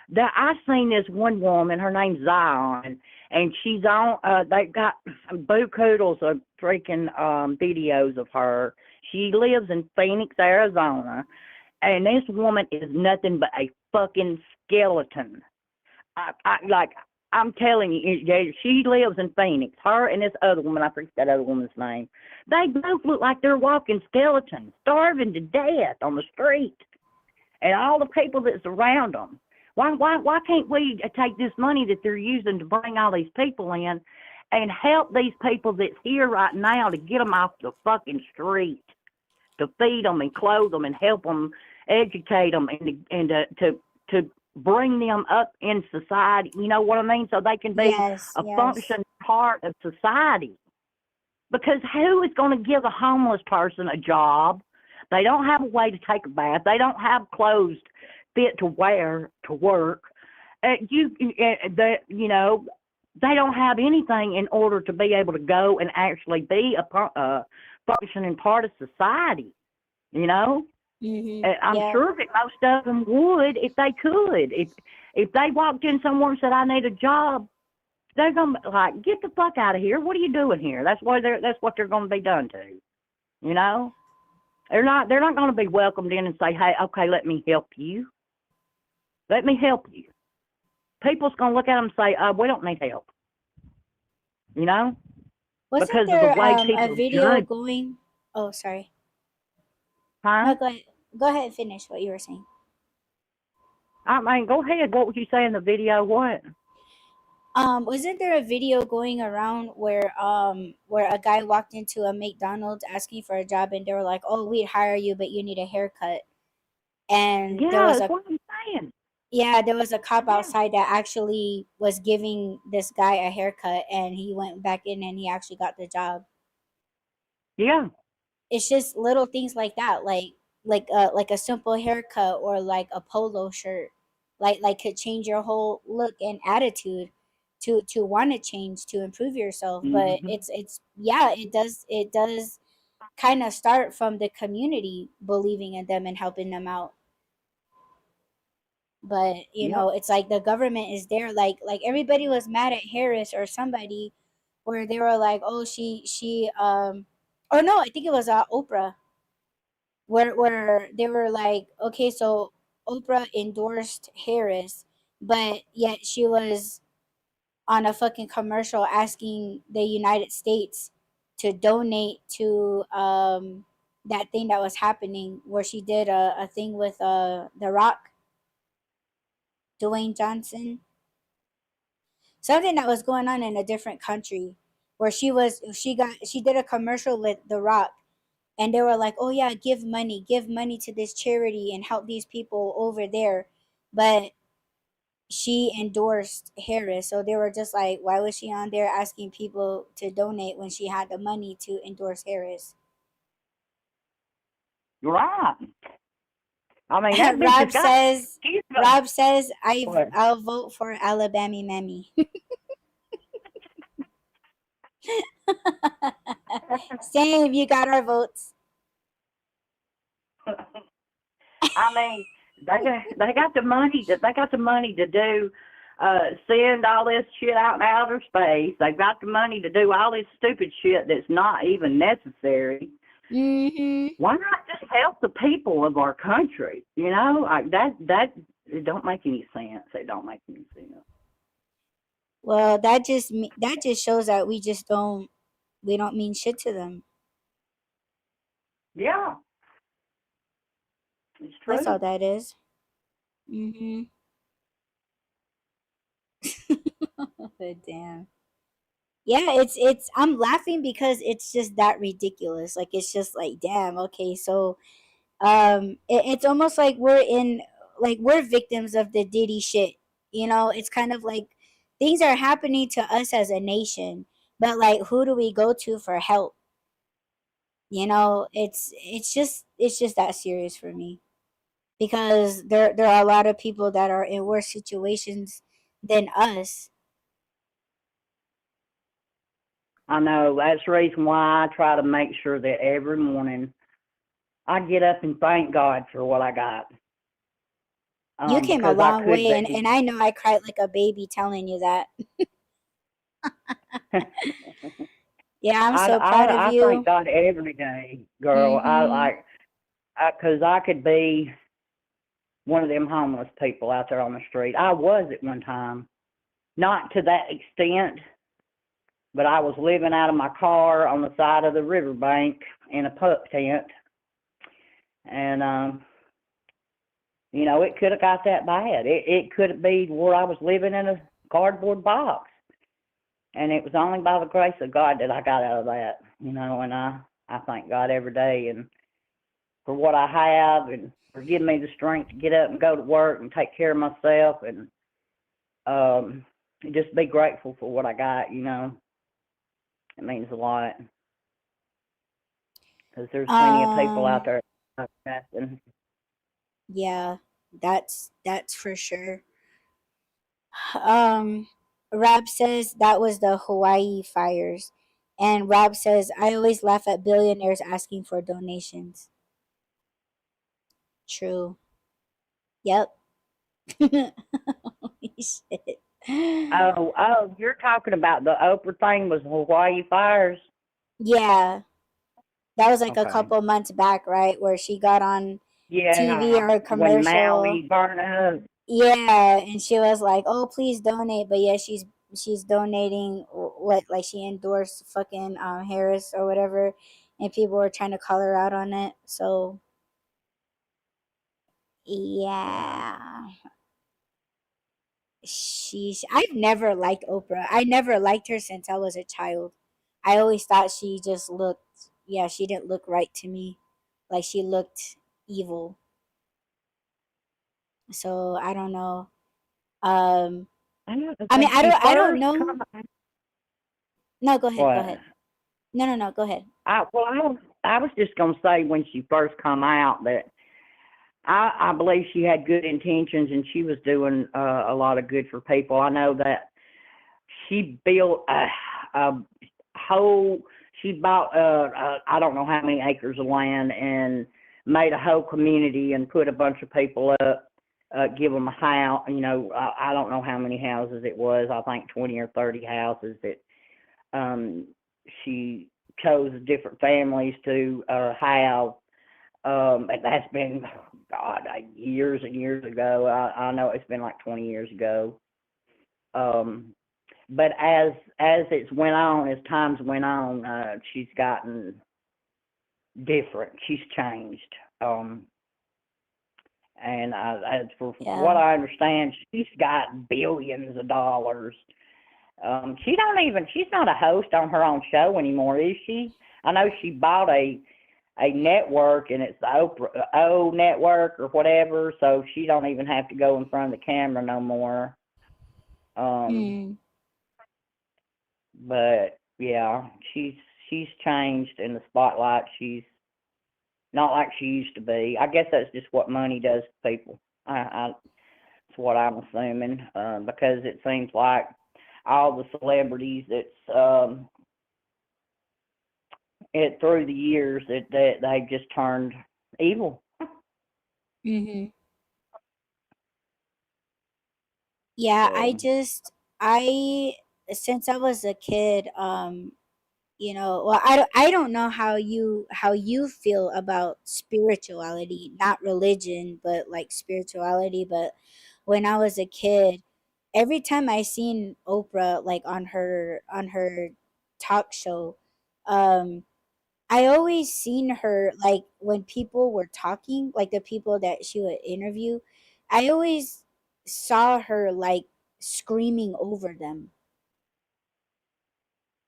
that I seen this one woman. Her name's Zion, and she's on. They got boo koodles of freaking videos of her. She lives in Phoenix, Arizona, and this woman is nothing but a fucking skeleton. I'm telling you, she lives in Phoenix. Her and this other woman, I forget that other woman's name. They both look like they're walking skeletons, starving to death on the street, and all the people that's around them. Why can't we take this money that they're using to bring all these people in and help these people that's here right now to get them off the fucking street, to feed them and clothe them and help them, educate them, and to bring them up in society, you know what I mean? So they can be a functioning part of society. Because who is going to give a homeless person a job? They don't have a way to take a bath. They don't have clothes fit to wear to work. They don't have anything in order to be able to go and actually be a functioning part of society, I'm sure that most of them would if they could. If they walked in somewhere and said, I need a job, they're gonna be like, get the fuck out of here. What are you doing here? That's what they're gonna be done to. They're not gonna be welcomed in and say, hey, okay, let me help you. Let me help you. People's gonna look at them and say, we don't need help. Wasn't because there of the way people a video judge. going? Oh, sorry. Huh? No, go ahead and finish what you were saying. I mean, go ahead. What was you saying in the video? What? Wasn't there a video going around where a guy walked into a McDonald's asking for a job, and they were like, "Oh, we'd hire you, but you need a haircut." And Yeah, there was that's what I'm saying. there was a cop outside that actually was giving this guy a haircut, and he went back in and he actually got the job. Yeah. It's just little things like that, like a simple haircut or like a polo shirt, like could change your whole look and attitude to want to change, to improve yourself. But Mm-hmm. it does kind of start from the community believing in them and helping them out. But Yep. it's like the government is there, like everybody was mad at Harris or somebody, where they were like, oh, she or no, I think it was Oprah, where they were like, okay, so Oprah endorsed Harris, but yet she was on a fucking commercial asking the United States to donate to that thing that was happening, where she did a thing with The Rock, Dwayne Johnson, something that was going on in a different country, where she did a commercial with The Rock, and they were like, oh yeah, give money to this charity and help these people over there, but she endorsed Harris. So they were just like, why was she on there asking people to donate when she had the money to endorse Harris? Right. I mean, that bitch has Rob got. says, She's got. Rob says, What? I'll vote for Alabamie Mamie. Same, you got our votes. I mean, they got the money to do send all this shit out in outer space. They've got the money to do all this stupid shit that's not even necessary. Mm-hmm. Why not just help the people of our country? You know, like that it don't make any sense. It don't make any sense. Well, that just shows that we don't mean shit to them. Yeah, it's That's all true. that is. Mm-hmm. But damn. Yeah, it's I'm laughing because it's just that ridiculous. Like, it's just like, damn, okay, so it's almost like we're victims of the Diddy shit. It's kind of like things are happening to us as a nation, but like, who do we go to for help? It's just that serious for me, because there are a lot of people that are in worse situations than us. I know that's the reason why I try to make sure that every morning I get up and thank God for what I got. You came a Because I long could way, and, be. and I know I cried like a baby telling you that. Yeah, I'm I, so proud of I thank you. God every day, girl. I Mm-hmm. like, because I could be one of them homeless people out there on the street. I was at one time, not to that extent, but I was living out of my car on the side of the riverbank in a pup tent, and it could have got that bad. It could have been where I was living in a cardboard box, and it was only by the grace of God that I got out of that. And I thank God every day, and for what I have, and for giving me the strength to get up and go to work and take care of myself, and just be grateful for what I got. It means a lot, because there's plenty of people out um there that have nothing. yeah, that's for sure. um Rob says that was the Hawaii fires, and Rob says, I always laugh at billionaires asking for donations. True. Yep. Holy shit. You're talking about the Oprah thing was Hawaii fires? Yeah, that was like a Okay. couple months back, right, where she got on TV Yeah, or a when commercial. Maui burned up. Yeah, and she was like, "Oh, please donate," but yeah, she's donating what, like, she endorsed fucking Harris or whatever, and people were trying to call her out on it. So Yeah. yeah, I've never liked Oprah. I never liked her since I was a child. I always thought she just looked, yeah, she didn't look right to me, like she looked evil. So I don't know. Um, I know, 'cause I mean, when she I don't first know. come. No, go ahead. Go What? ahead. No, no, no. Go ahead. I was just gonna say when she first come out that I believe she had good intentions and she was doing a lot of good for people. I know that she built a whole. She bought I don't know how many acres of land and made a whole community and put a bunch of people up. give them a house. I don't know how many houses it was. I think 20 or 30 houses that um, she chose different families to have. And that's been, God, years and years ago. I know it's been like 20 years ago. Um, but as it's went on, as times went on, she's gotten different. She's changed. And as for Yeah. what I understand, she's got billions of dollars. She's not a host on her own show anymore, is she? I know she bought a network, and it's the Oprah O network or whatever, so she don't even have to go in front of the camera no more. Um, Mm. but yeah, she's changed in the spotlight. She's not like she used to be. I guess that's just what money does to people. That's what I'm assuming, because it seems like all the celebrities that's through the years that they've just turned evil. Mhm. Yeah, So I since I was a kid, well, I don't know how you feel about spirituality, not religion, but like spirituality, but when I was a kid, every time I seen Oprah like on her talk show, um I always seen her like when people were talking, like the people that she would interview, I always saw her like screaming over them.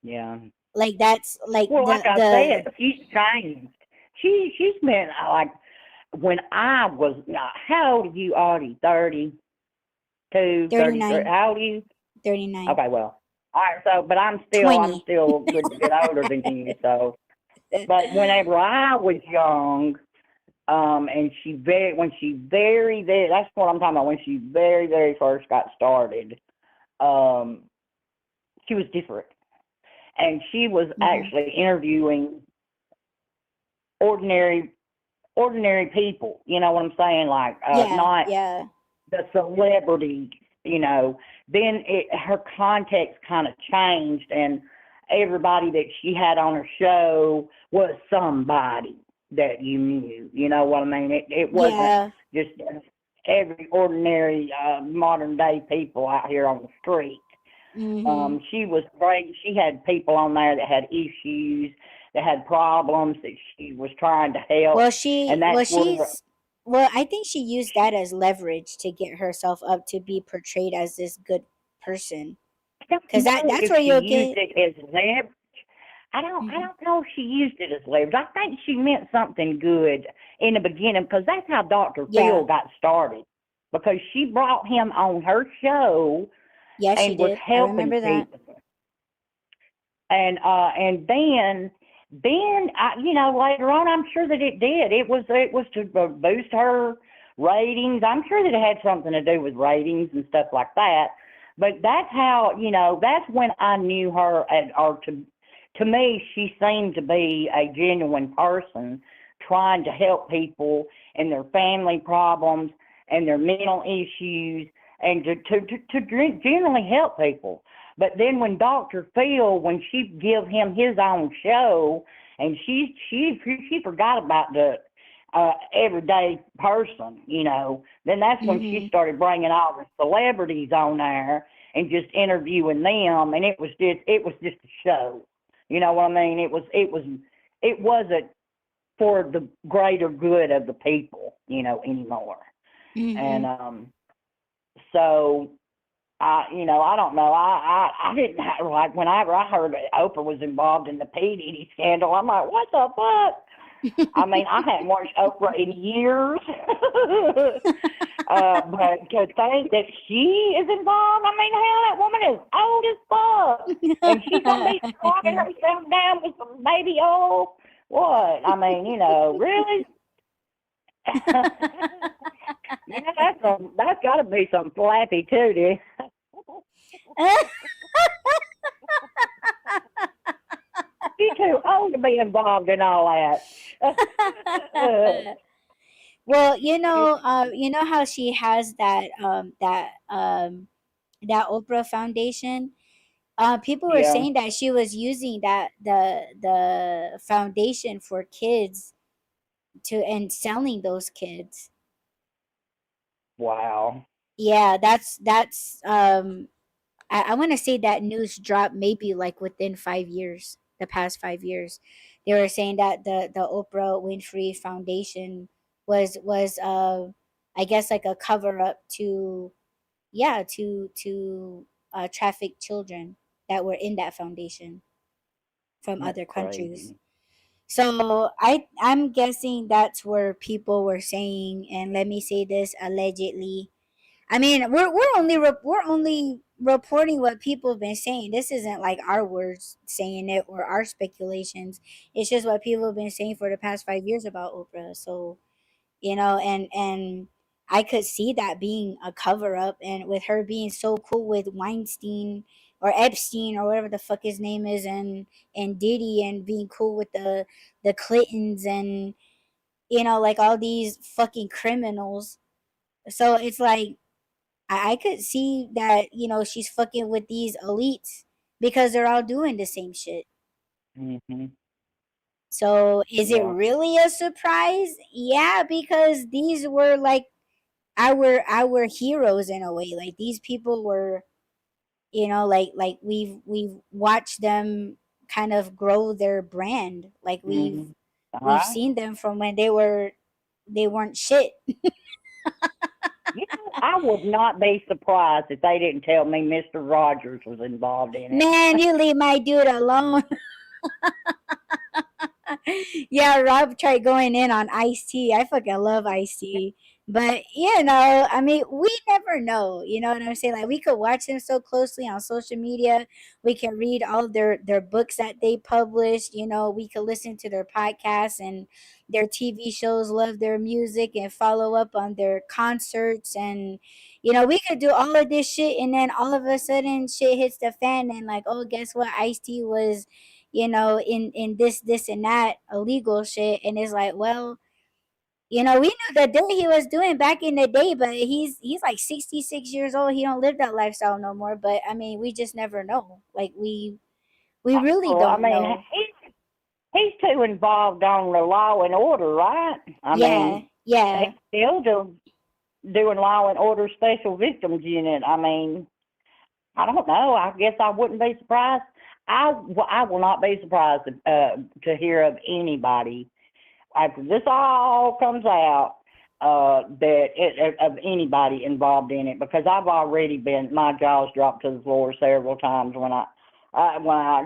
yeah. Like that's like Well, like I the said, she's changed. She's been like when I was how old are you, Audie? 32, 33. 39, How old are you? 39, Okay, well, all right. So, but I'm 20. still a good bit older than you. So, but whenever I was young, and when she very, that's what I'm talking about. When she very first got started, um, she was different, and she was Mhm. actually interviewing ordinary ordinary people. You know what I'm saying? Like, Yeah, not yeah. the celebrities. Then her context kind of changed, and everybody that she had on her show was somebody that you knew. You know what I mean? It wasn't Yeah. just every ordinary modern day people out here on the street. Mhm. She was great. She had people on there that had issues, that had problems that she was trying to Well, help, and that's where I think she used that as leverage to get herself up to be portrayed as this good person. I don't Cuz know that's if where she you'll used get. it as leverage. I Mhm. don't know if she used it as leverage. I think she meant something good in the beginning, because that's how Dr. Phil Yeah. got started. Because she brought him on her show Yeah, she and was did. I helping remember that. people. And then later on, I'm sure that it did. It was to boost her ratings. I'm sure that it had something to do with ratings and stuff like that. But that's how, that's when I knew her, or to me, she seemed to be a genuine person trying to help people and their family problems and their mental issues, and to generally help people. But then when Dr. Phil, when she give him his own show, and she forgot about the everyday person, then that's when she Mhm. started bringing all the celebrities on there and just interviewing them, and it was just a show. You know what I mean? It wasn't for the greater good of the people, anymore. And Mhm. so I don't know. I didn't like whenever I heard that Oprah was involved in the P Diddy scandal. I'm like, what the fuck? I mean, I hadn't watched Oprah in years, but to think that she is involved, I mean, hell, that woman is old as fuck, and she's gonna be scrubbing herself down with some baby oil. What? I mean, really? That's got to be some flappy tootie. She's too old to be involved in all that. Well, It, you know how she has that Oprah Foundation. People were yeah. saying that she was using the foundation for kids to and selling those kids. Wow. Yeah, that's I want to say that news dropped maybe like within 5 years, the past 5 years. They were saying that the Oprah Winfrey Foundation was I guess like a cover up to, yeah, to traffic children that were in that foundation from That's other countries. crazy. So I'm guessing that's where people were saying, and let me say this, allegedly. I mean, we're only reporting what people have been saying. This isn't like our words saying it or our speculations. It's just what people have been saying for the past 5 years about Oprah. So, and I could see that being a cover up, and with her being so cool with Weinstein or Epstein or whatever the fuck his name is, and Diddy, and being cool with the Clintons, and like all these fucking criminals. So it's like I could see that, she's fucking with these elites because they're all doing the same shit. Mhm. So is it Yeah. really a surprise? Yeah, because these were like our heroes in a way. Like these people were, like we've watched them kind of grow their brand. Like Mhm. All we've right. seen them from when they weren't shit. You know, I would not be surprised if they didn't tell me Mr. Rogers was involved in it. Man, you leave my dude alone. Yeah, Rob tried going in on Ice T. I fucking love Ice T. But I mean, we never know. You know what I'm saying? Like we could watch them so closely on social media. We can read all their books that they publish. We could listen to their podcasts and their TV shows, love their music, and follow up on their concerts. And we could do all of this shit, and then all of a sudden, shit hits the fan, and like, oh, guess what? Ice T was in this and that illegal shit, and it's like, well, we knew the dirt he was doing back in the day, but he's like 66 years old. He don't live that lifestyle no more. But I mean, we just never know. Like we really Oh, I don't mean, know. he's too involved on the law and order, right? I Yeah, mean, he's yeah. still doing law and order special victims unit. I mean, I don't know. I guess I wouldn't be surprised. I will not be surprised to hear of anybody after this all comes out, of anybody involved in it, because I've already been, my jaws dropped to the floor several times when I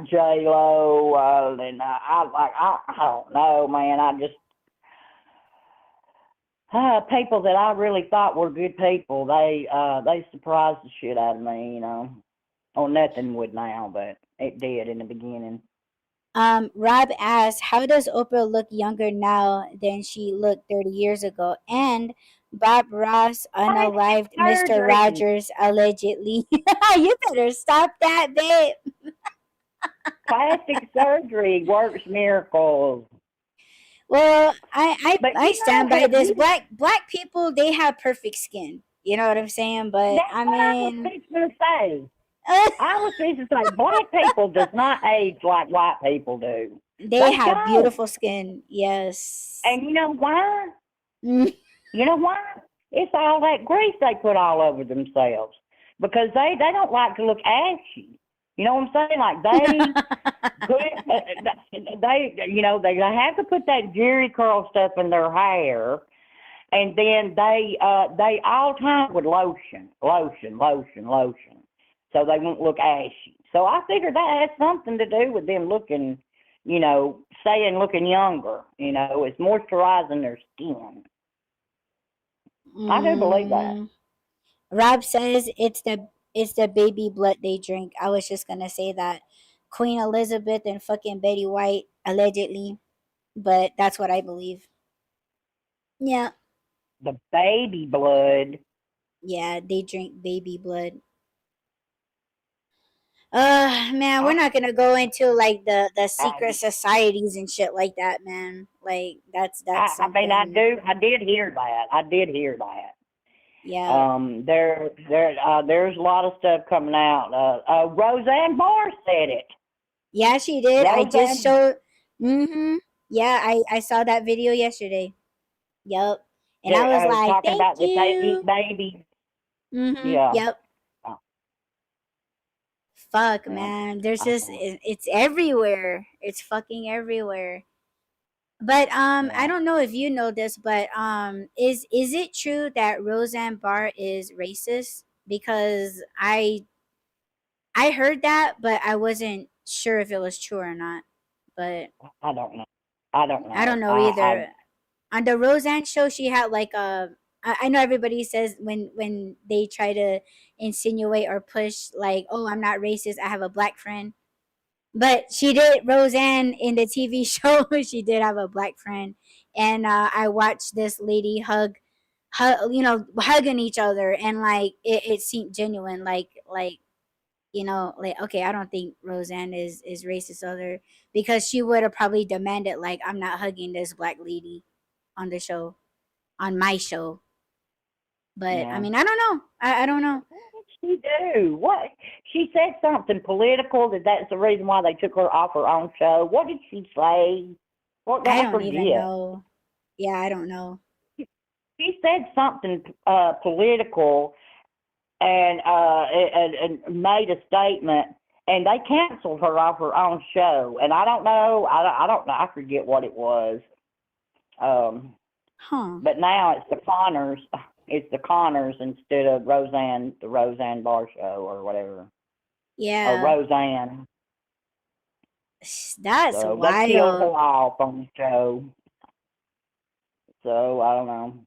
J Lo, and I don't know, man. I just people that I really thought were good people, they surprised the shit out of me, you know. Oh, nothing would now, but it did in the beginning. Rob asked, how does Oprah look younger now than she looked 30 years ago? And Bob Ross Plastic unalived Mr. surgery. Rogers allegedly. You better stop that, babe. Plastic surgery works miracles. Well, I, I But I you know, stand by have this. you? Black people, they have perfect skin. You know what I'm saying? But That's I what I was mean, fixing to say. I was fixing to say black people does not age like white people do. they They have don't. beautiful skin. Yes. And you know why? Mm. You know why? It's all that grease they put all over themselves because they don't like to look ashy. You know what I'm saying? Like they have to put that Jerry curl stuff in their hair, and then they all time with lotion, so they won't look ashy. So I figure that has something to do with them looking, staying looking younger. It's moisturizing their skin. I do believe that. Mm. Rob says it's the baby blood they drink. I was just gonna say that Queen Elizabeth and fucking Betty White allegedly, but that's what I believe. Yeah, The baby blood. yeah, they drink baby blood. Man, we're I, not gonna go into like the secret I, societies and shit like that, man. Like that's I mean, something. I did hear that. I did hear that. Yeah, There's a lot of stuff coming out. Roseanne Barr said it. yeah, she did. I just Roseanne, showed. Mm-hmm. Yeah, I saw that video yesterday. Yup. And I they're was like, talking thank about that they eat you. babies. Mm-hmm. Yeah. Yep. Uh, Fuck, yeah. man. There's just Uh, it's everywhere. It's fucking everywhere. But I yeah. don't know if you know this, but is it true that Roseanne Barr is racist? Because I heard that, but I wasn't sure if it was true or not. But I don't know. I don't I don't know. know either. On the Roseanne show, she had like a. I know everybody says when they try to insinuate or push like, oh, I'm not racist. I have a black friend. But she did Roseanne in the TV show. She did have a black friend, and I watched this lady hugging each other, and like it seemed genuine. Like like okay, I don't think Roseanne is racist other because she would have probably demanded like I'm not hugging this black lady on the show on my show. But I Yeah. mean, I don't know. I don't know. What did she do? What? She said something political that's the reason why they took her off her own show. What did she say? What? I I don't even forget. know. Yeah, I don't know. She said something political and made a statement, and they canceled her off her own show. And I don't know. I don't know. I forget what it was. Um, Huh. but now it's the Connors. It's the Connors instead of Roseanne, the Roseanne Barr show or whatever, or Yeah. Roseanne. That's So they killed her wild. off on the show. So I don't know.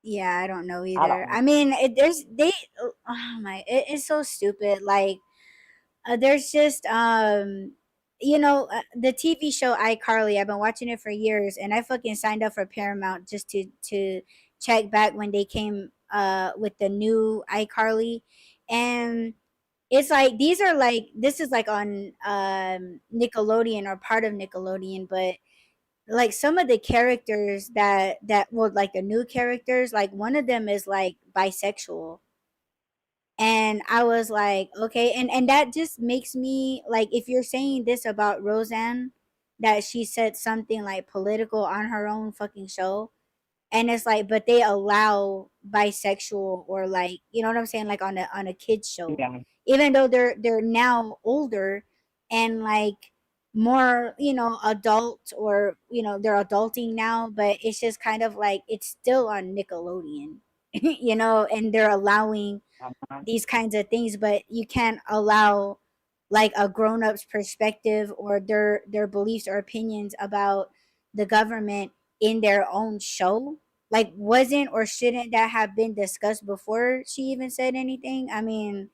Yeah, I don't know I either. don't. I mean, there's they. Oh my, it's so stupid. Like, there's just the TV show iCarly. I've been watching it for years, and I fucking signed up for Paramount just to check back when they came with the new iCarly, and it's like these are like this is like on Nickelodeon or part of Nickelodeon, but like some of the characters that well like the new characters, like one of them is like bisexual, and I was like, okay, and that just makes me like, if you're saying this about Roseanne, that she said something like political on her own fucking show, and it's like, but they allow bisexual or like, you know what I'm saying, like on a kids show, Yeah. even though they're now older and like more, adult, or they're adulting now, but it's just kind of like it's still on Nickelodeon. And they're allowing Uh-huh. these kinds of things, but you can't allow like a grown-up's perspective or their beliefs or opinions about the government in their own show. Like, wasn't or shouldn't that have been discussed before she even said anything? I mean,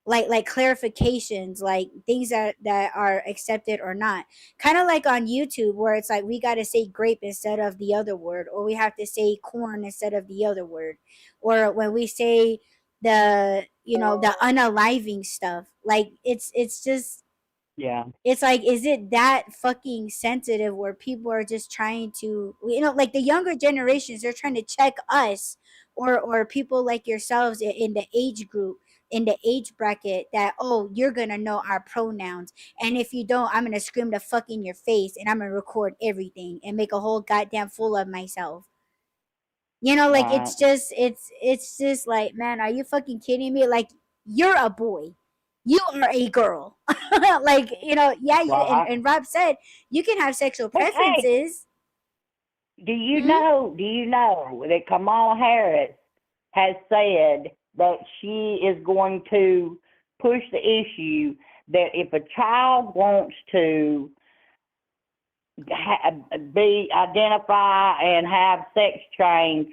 like clarifications, like things that are accepted or not, kind of like on YouTube where it's like we got to say grape instead of the other word, or we have to say corn instead of the other word, or when we say the unaliving stuff, like it's just, Yeah. it's like, is it that fucking sensitive where people are just trying to, like the younger generations, they're trying to check us, or people like yourselves in the age group, in the age bracket, that, oh, you're gonna know our pronouns, and if you don't, I'm gonna scream the fuck in your face, and I'm gonna record everything and make a whole goddamn fool of myself. Like Right. it's just like, man, are you fucking kidding me? Like, you're a boy, you are a girl. Like, yeah, you and, Right. and Rob said you can have sexual But hey, preferences. Hmm. do you know that Kamala Harris has said that she is going to push the issue that if a child wants to be identify and have sex change,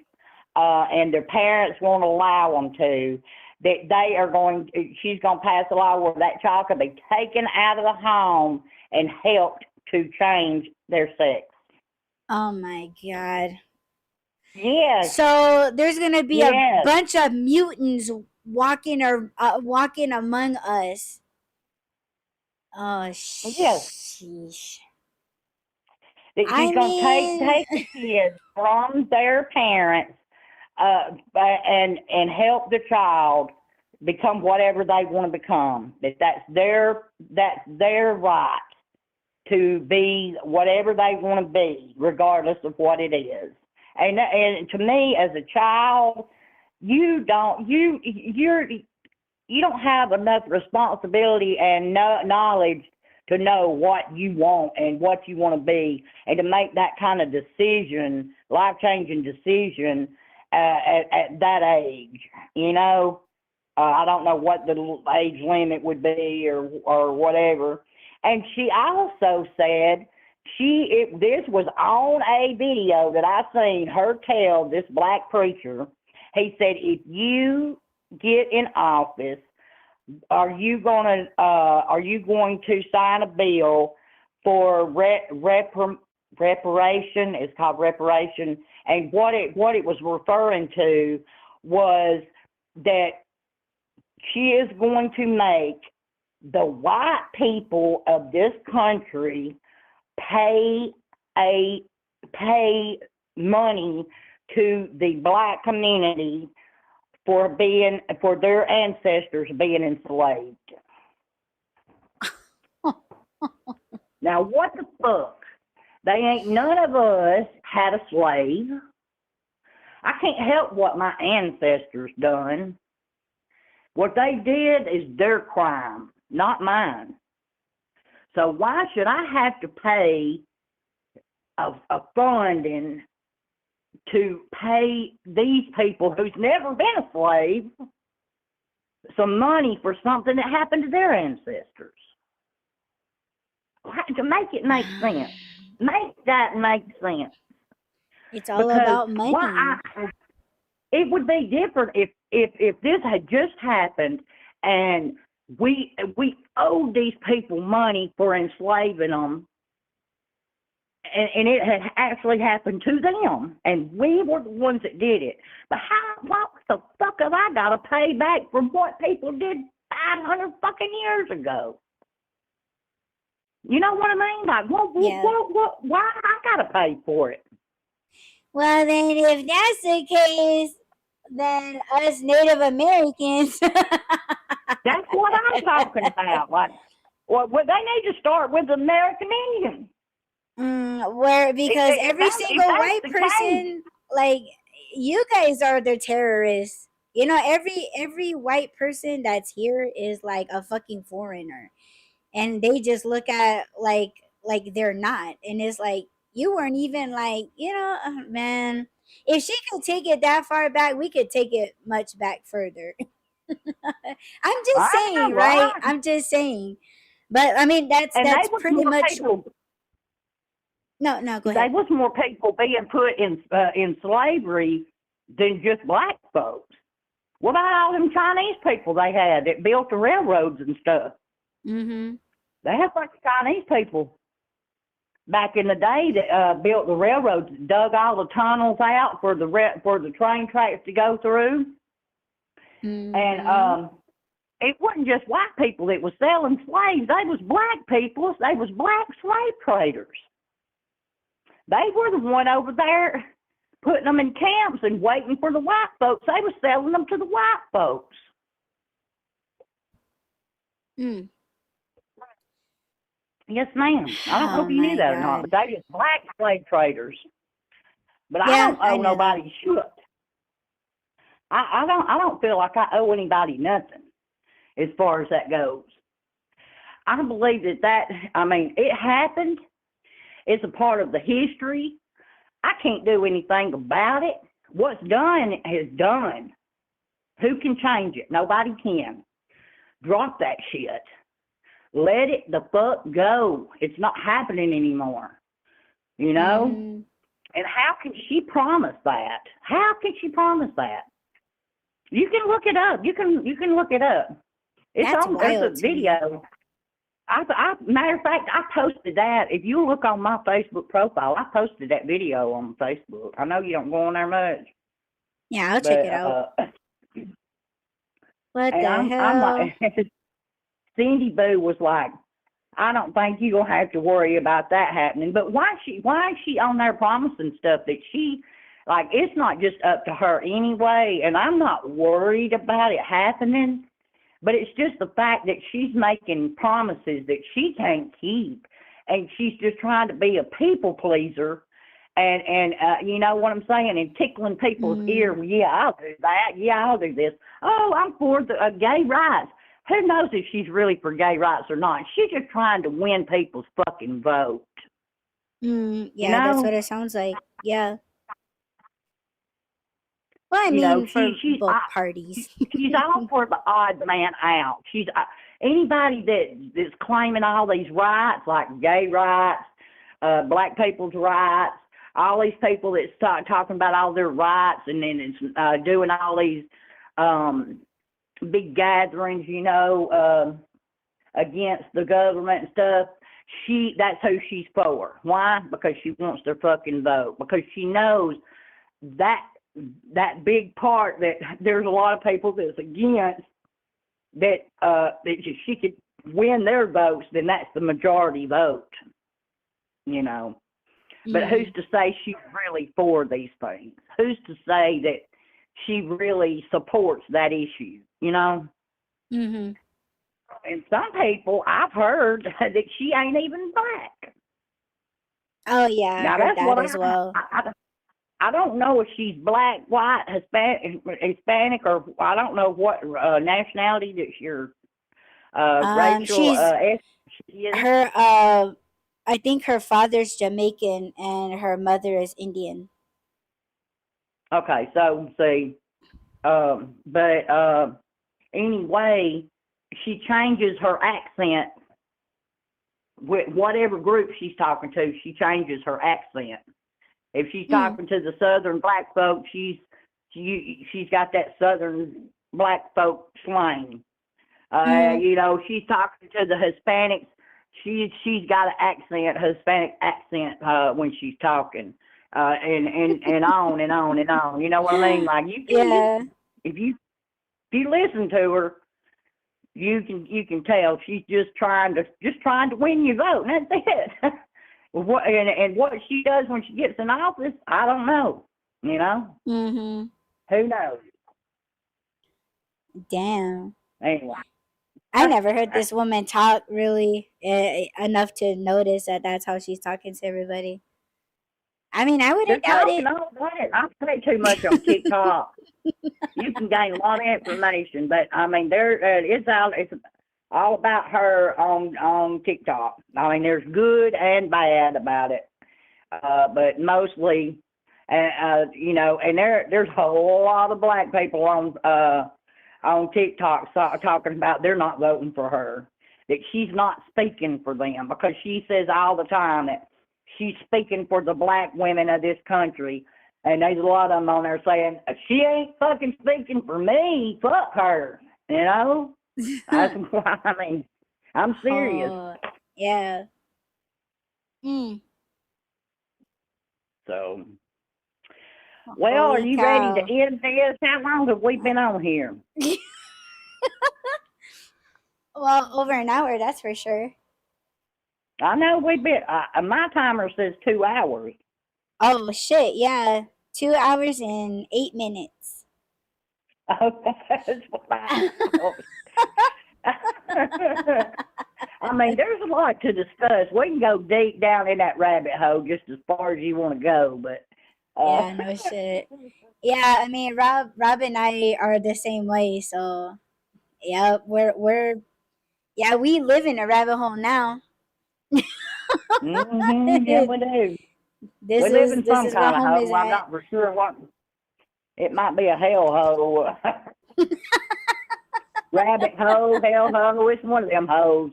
and their parents won't allow them to, that they are going. She's going to pass a law where that child can be taken out of the home and helped to change their sex. Oh my god. Yes, So there's gonna be a yes, bunch of mutants walking among us. Oh, Yes, sheesh. that I she's going to mean, take the kids from their parents, and help the child become whatever they want to become. That's their right to be whatever they want to be, regardless of what it is. And to me, as a child, you don't have enough responsibility and knowledge to know what you want and what you want to be, and to make that kind of decision, life-changing decision, at that age. I don't know what the age limit would be, or whatever. And she also said this was on a video that I seen her tell this black preacher. He said, if you get in office, are you going to sign a bill for reparation? It's called reparation. And what it was referring to was that she is going to make the white people of this country pay money to the black community for their ancestors being enslaved. Now, what the fuck? They ain't none of us had a slave. I can't help what my ancestors done. What they did is their crime, not mine. So why should I have to pay a funding to pay these people who's never been a slave some money for something that happened to their ancestors? To make it make sense. Make that make sense. it's all about money. It would be different if this had just happened and we owed these people money for enslaving them, and it had actually happened to them, and we were the ones that did it. But what the fuck have I got to pay back from what people did 500 fucking years ago? You know what I mean? Like, why I got to pay for it? Well, then, if that's the case, then us Native Americans. That's what I'm talking about. Like, well, they need to start with the American Indian. Because every single white person, like, you guys are the terrorists. Every white person that's here is like a fucking foreigner, and they just look at like they're not, and it's like you weren't even like man. If she could take it that far back, we could take it much back further. I'm just saying, right? I'm just saying. But I mean, that's pretty much. No, go ahead. There was more people being put in slavery than just black folks. What about all them Chinese people they had that built the railroads and stuff? Mm-hmm. They had like Chinese people back in the day that built the railroads, dug all the tunnels out for the train tracks to go through. Mm-hmm. And it wasn't just white people that was selling slaves. They was black people. They was black slave traders. They were the one over there putting them in camps and waiting for the white folks. They were selling them to the white folks. Mm. Yes, ma'am. I don't know if you knew that or not, but they just black slave traders. But I don't owe nobody shit. I don't feel like I owe anybody nothing as far as that goes. I believe that it happened. It's a part of the history. I can't do anything about it. What's done is done. Who can change it? Nobody can. Drop that shit. Let it the fuck go. It's not happening anymore. You know? Mm. And how can she promise that? How can she promise that? You can look it up. You can look it up. It's a video. Matter of fact, I posted that. If you look on my Facebook profile, I posted that video on Facebook. I know you don't go on there much. Yeah, I'll check it out. What And the I'm hell? like, Cindy Boo was like, I don't think you're gonna have to worry about that happening. But why is she on there promising stuff that she like it's not just up to her anyway, and I'm not worried about it happening, but it's just the fact that she's making promises that she can't keep, and she's just trying to be a people pleaser, and you know what I'm saying, and tickling people's ear. Mm, Well, yeah, I'll do that. Yeah, I'll do this. Oh, I'm for the gay rights. Who knows if she's really for gay rights or not? She's just trying to win people's fucking vote. You yeah, that's know, what it sounds like. Yeah. Well, I mean, for both parties. she's all for the odd man out. She's anybody that's claiming all these rights, like gay rights, black people's rights, all these people that start talking about all their rights, and then it's doing all these big gatherings, against the government and stuff. That's who she's for. Why? Because she wants their fucking vote. Because she knows that that big part that there's a lot of people that's against that she could win their votes, then that's the majority vote, you know. But who's Mm, to say she's really for these things? Who's to say that she really supports that issue, you know? mm-hmm. And some people I've heard that she ain't even black. Oh, yeah, I Now heard that's that what as well. I don't know if she's black, white, Hispanic, or I don't know what nationality that your racial She's she is. her I think her father's Jamaican and her mother is Indian. Okay, so see, but anyway, she changes her accent with whatever group she's talking to. She changes her accent. If she's Mm, talking to the Southern black folks, she's got that Southern black folk slang. mm, She's talking to the Hispanics. She's got an accent, Hispanic accent, when she's talking, and on and on and on. You know what I mean? Like yeah. if you listen to her, you can tell she's just trying to win your vote. And that's it. What she does when she gets in office, I don't know. You know, Mm-hmm. who knows? Damn. Anyway. I never heard this woman talk really enough to notice that that's how she's talking to everybody. I mean, I They're wouldn't doubt talking it. all day. I play too much on TikTok. You can gain a lot of information, but I mean, it's all about her on TikTok. I mean, there's good and bad about it, but mostly, and there's a whole lot of black people on TikTok talking about they're not voting for her, that she's not speaking for them, because she says all the time that she's speaking for the black women of this country. And there's a lot of them on there saying, she ain't fucking speaking for me. Fuck her. You know? That's why, I mean, I'm serious. Oh, yeah. Mm. So, well, are Holy you ready to cow. end this? How long have we been on here? Well, over an hour, that's for sure. I know we've been, my timer says 2 hours. Oh, shit. Yeah. 2 hours and 8 minutes. Oh, that's what I thought. I mean, there's a lot to discuss. We can go deep down in that rabbit hole just as far as you want to go, but Yeah, no shit. Yeah, I mean, Rob and I are the same way. So yeah, yeah, we live in a rabbit hole now. yeah, we do. We this live is in this some is where kind of home is hole. I'm at. not for sure what. It might be a hell hole, rabbit hole, hell hole. It's one of them holes.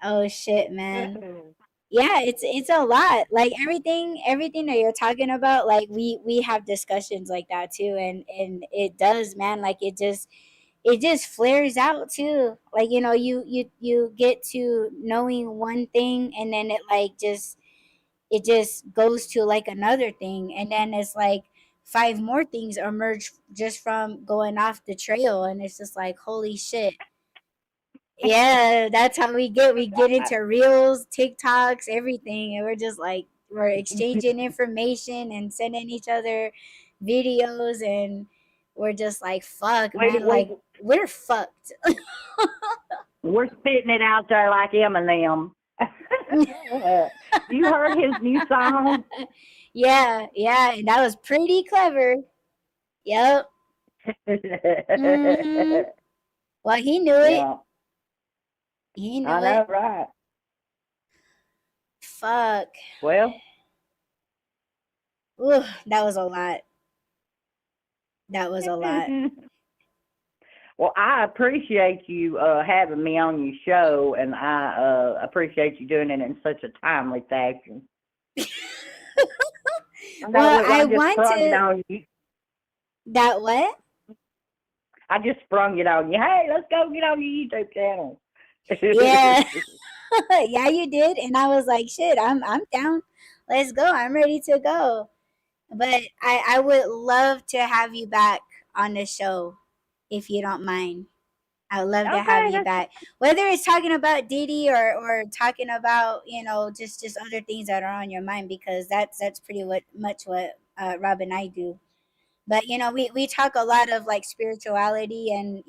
Oh shit, man. Yeah, it's a lot. Like everything that you're talking about, like we have discussions like that too, and it does, man. Like it just flares out too. Like you get to knowing one thing, and then it just goes to like another thing, and then it's like 5 more things emerged just from going off the trail, and it's just like, holy shit. Yeah, that's how we get into reels, TikToks, everything, and we're just like, we're exchanging information and sending each other videos, and we're just like, fuck, we, man, we, like, we're fucked. we're spitting it out there like Eminem. You heard his new song? Yeah, and that was pretty clever. Yep. Mhm. Well, he knew it. Yeah, He I knew it. know, right? Fuck. Well, Ooh, that was a lot. That was a lot. well, I appreciate you having me on your show, and I appreciate you doing it in such a timely fashion. I know Well, I I just want sprung it to. on you. That what? I just sprung it on you. Hey, let's go get on your YouTube channel. Yeah. Yeah, you did, and I was like, shit, I'm down. Let's go. I'm ready to go. But I would love to have you back on the show if you don't mind. I would love to have Okay, you back. Whether it's talking about Diddy or talking about, just other things that are on your mind, because that's pretty much what Rob and I do. But we talk a lot of like spirituality, and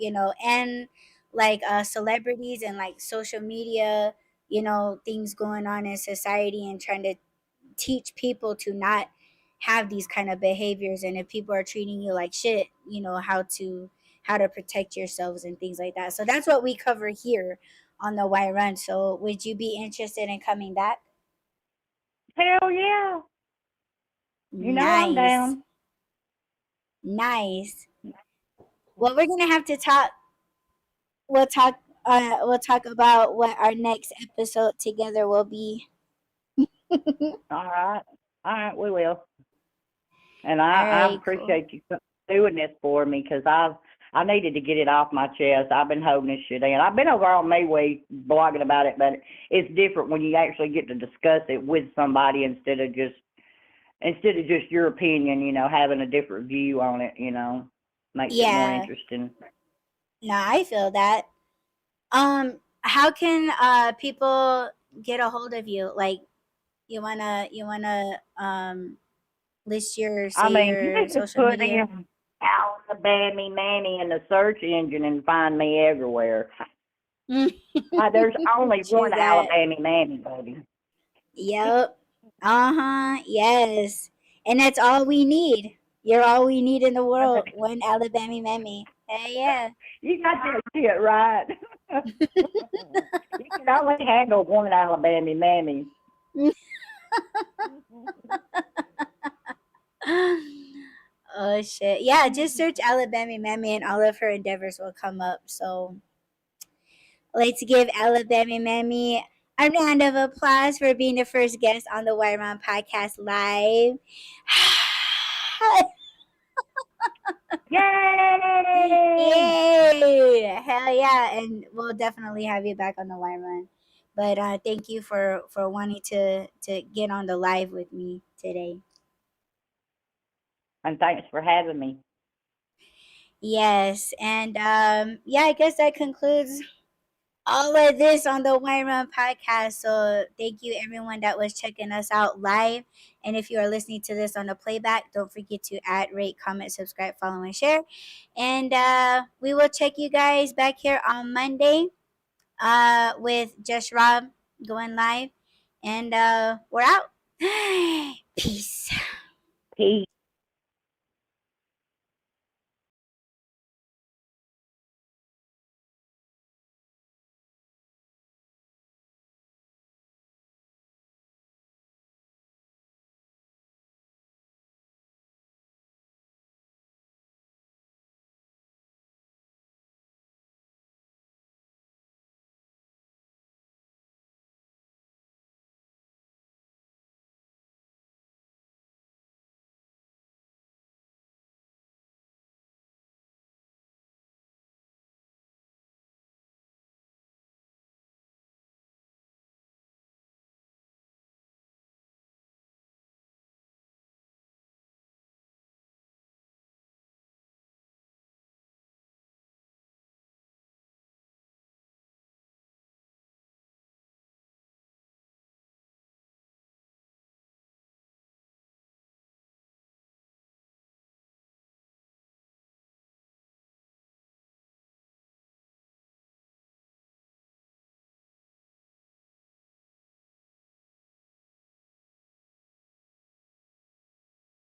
and like celebrities and like social media, things going on in society, and trying to teach people to not have these kind of behaviors, and if people are treating you like shit, how to protect yourselves and things like that. So that's what we cover here on the Why Run. So would you be interested in coming back? hell yeah. You know I'm Nice. down. Nice. Well, we're gonna have to talk. We'll talk about what our next episode together will be. All right. All right, we will. And All I right, cool. appreciate you doing this for me because I needed to get it off my chest. I've been holding this shit in. I've been over on Mayway blogging about it, but it's different when you actually get to discuss it with somebody instead of just your opinion. Having a different view on it. Makes it more Yeah, interesting. no, I feel that. How can people get a hold of you? Like, you wanna list your I say mean, you your can just social put media? in Alabamie Mamie in the search engine and find me everywhere. There's only True one that. Alabamie Mamie, buddy. Yep. Uh-huh. Yes. And that's all we need. You're all we need in the world. One Alabama Mammy. Hey, yeah. You got that shit right. You can only handle one Alabamie Mammy. Oh shit. Yeah, just search Alabama Mammy and all of her endeavors will come up. So let's give Alabama Mammy a round of applause for being the first guest on the White Round Podcast Live. Yay! Yay! Hell yeah! And we'll definitely have you back on the White Run. But thank you for wanting to get on the live with me today. And thanks for having me. Yes, and yeah, I guess that concludes all of this on the White Run podcast. So thank you everyone that was checking us out live. And if you are listening to this on the playback, don't forget to add, rate, comment, subscribe, follow, and share. And we will check you guys back here on Monday with Just Rob going live. And we're out. Peace. Peace.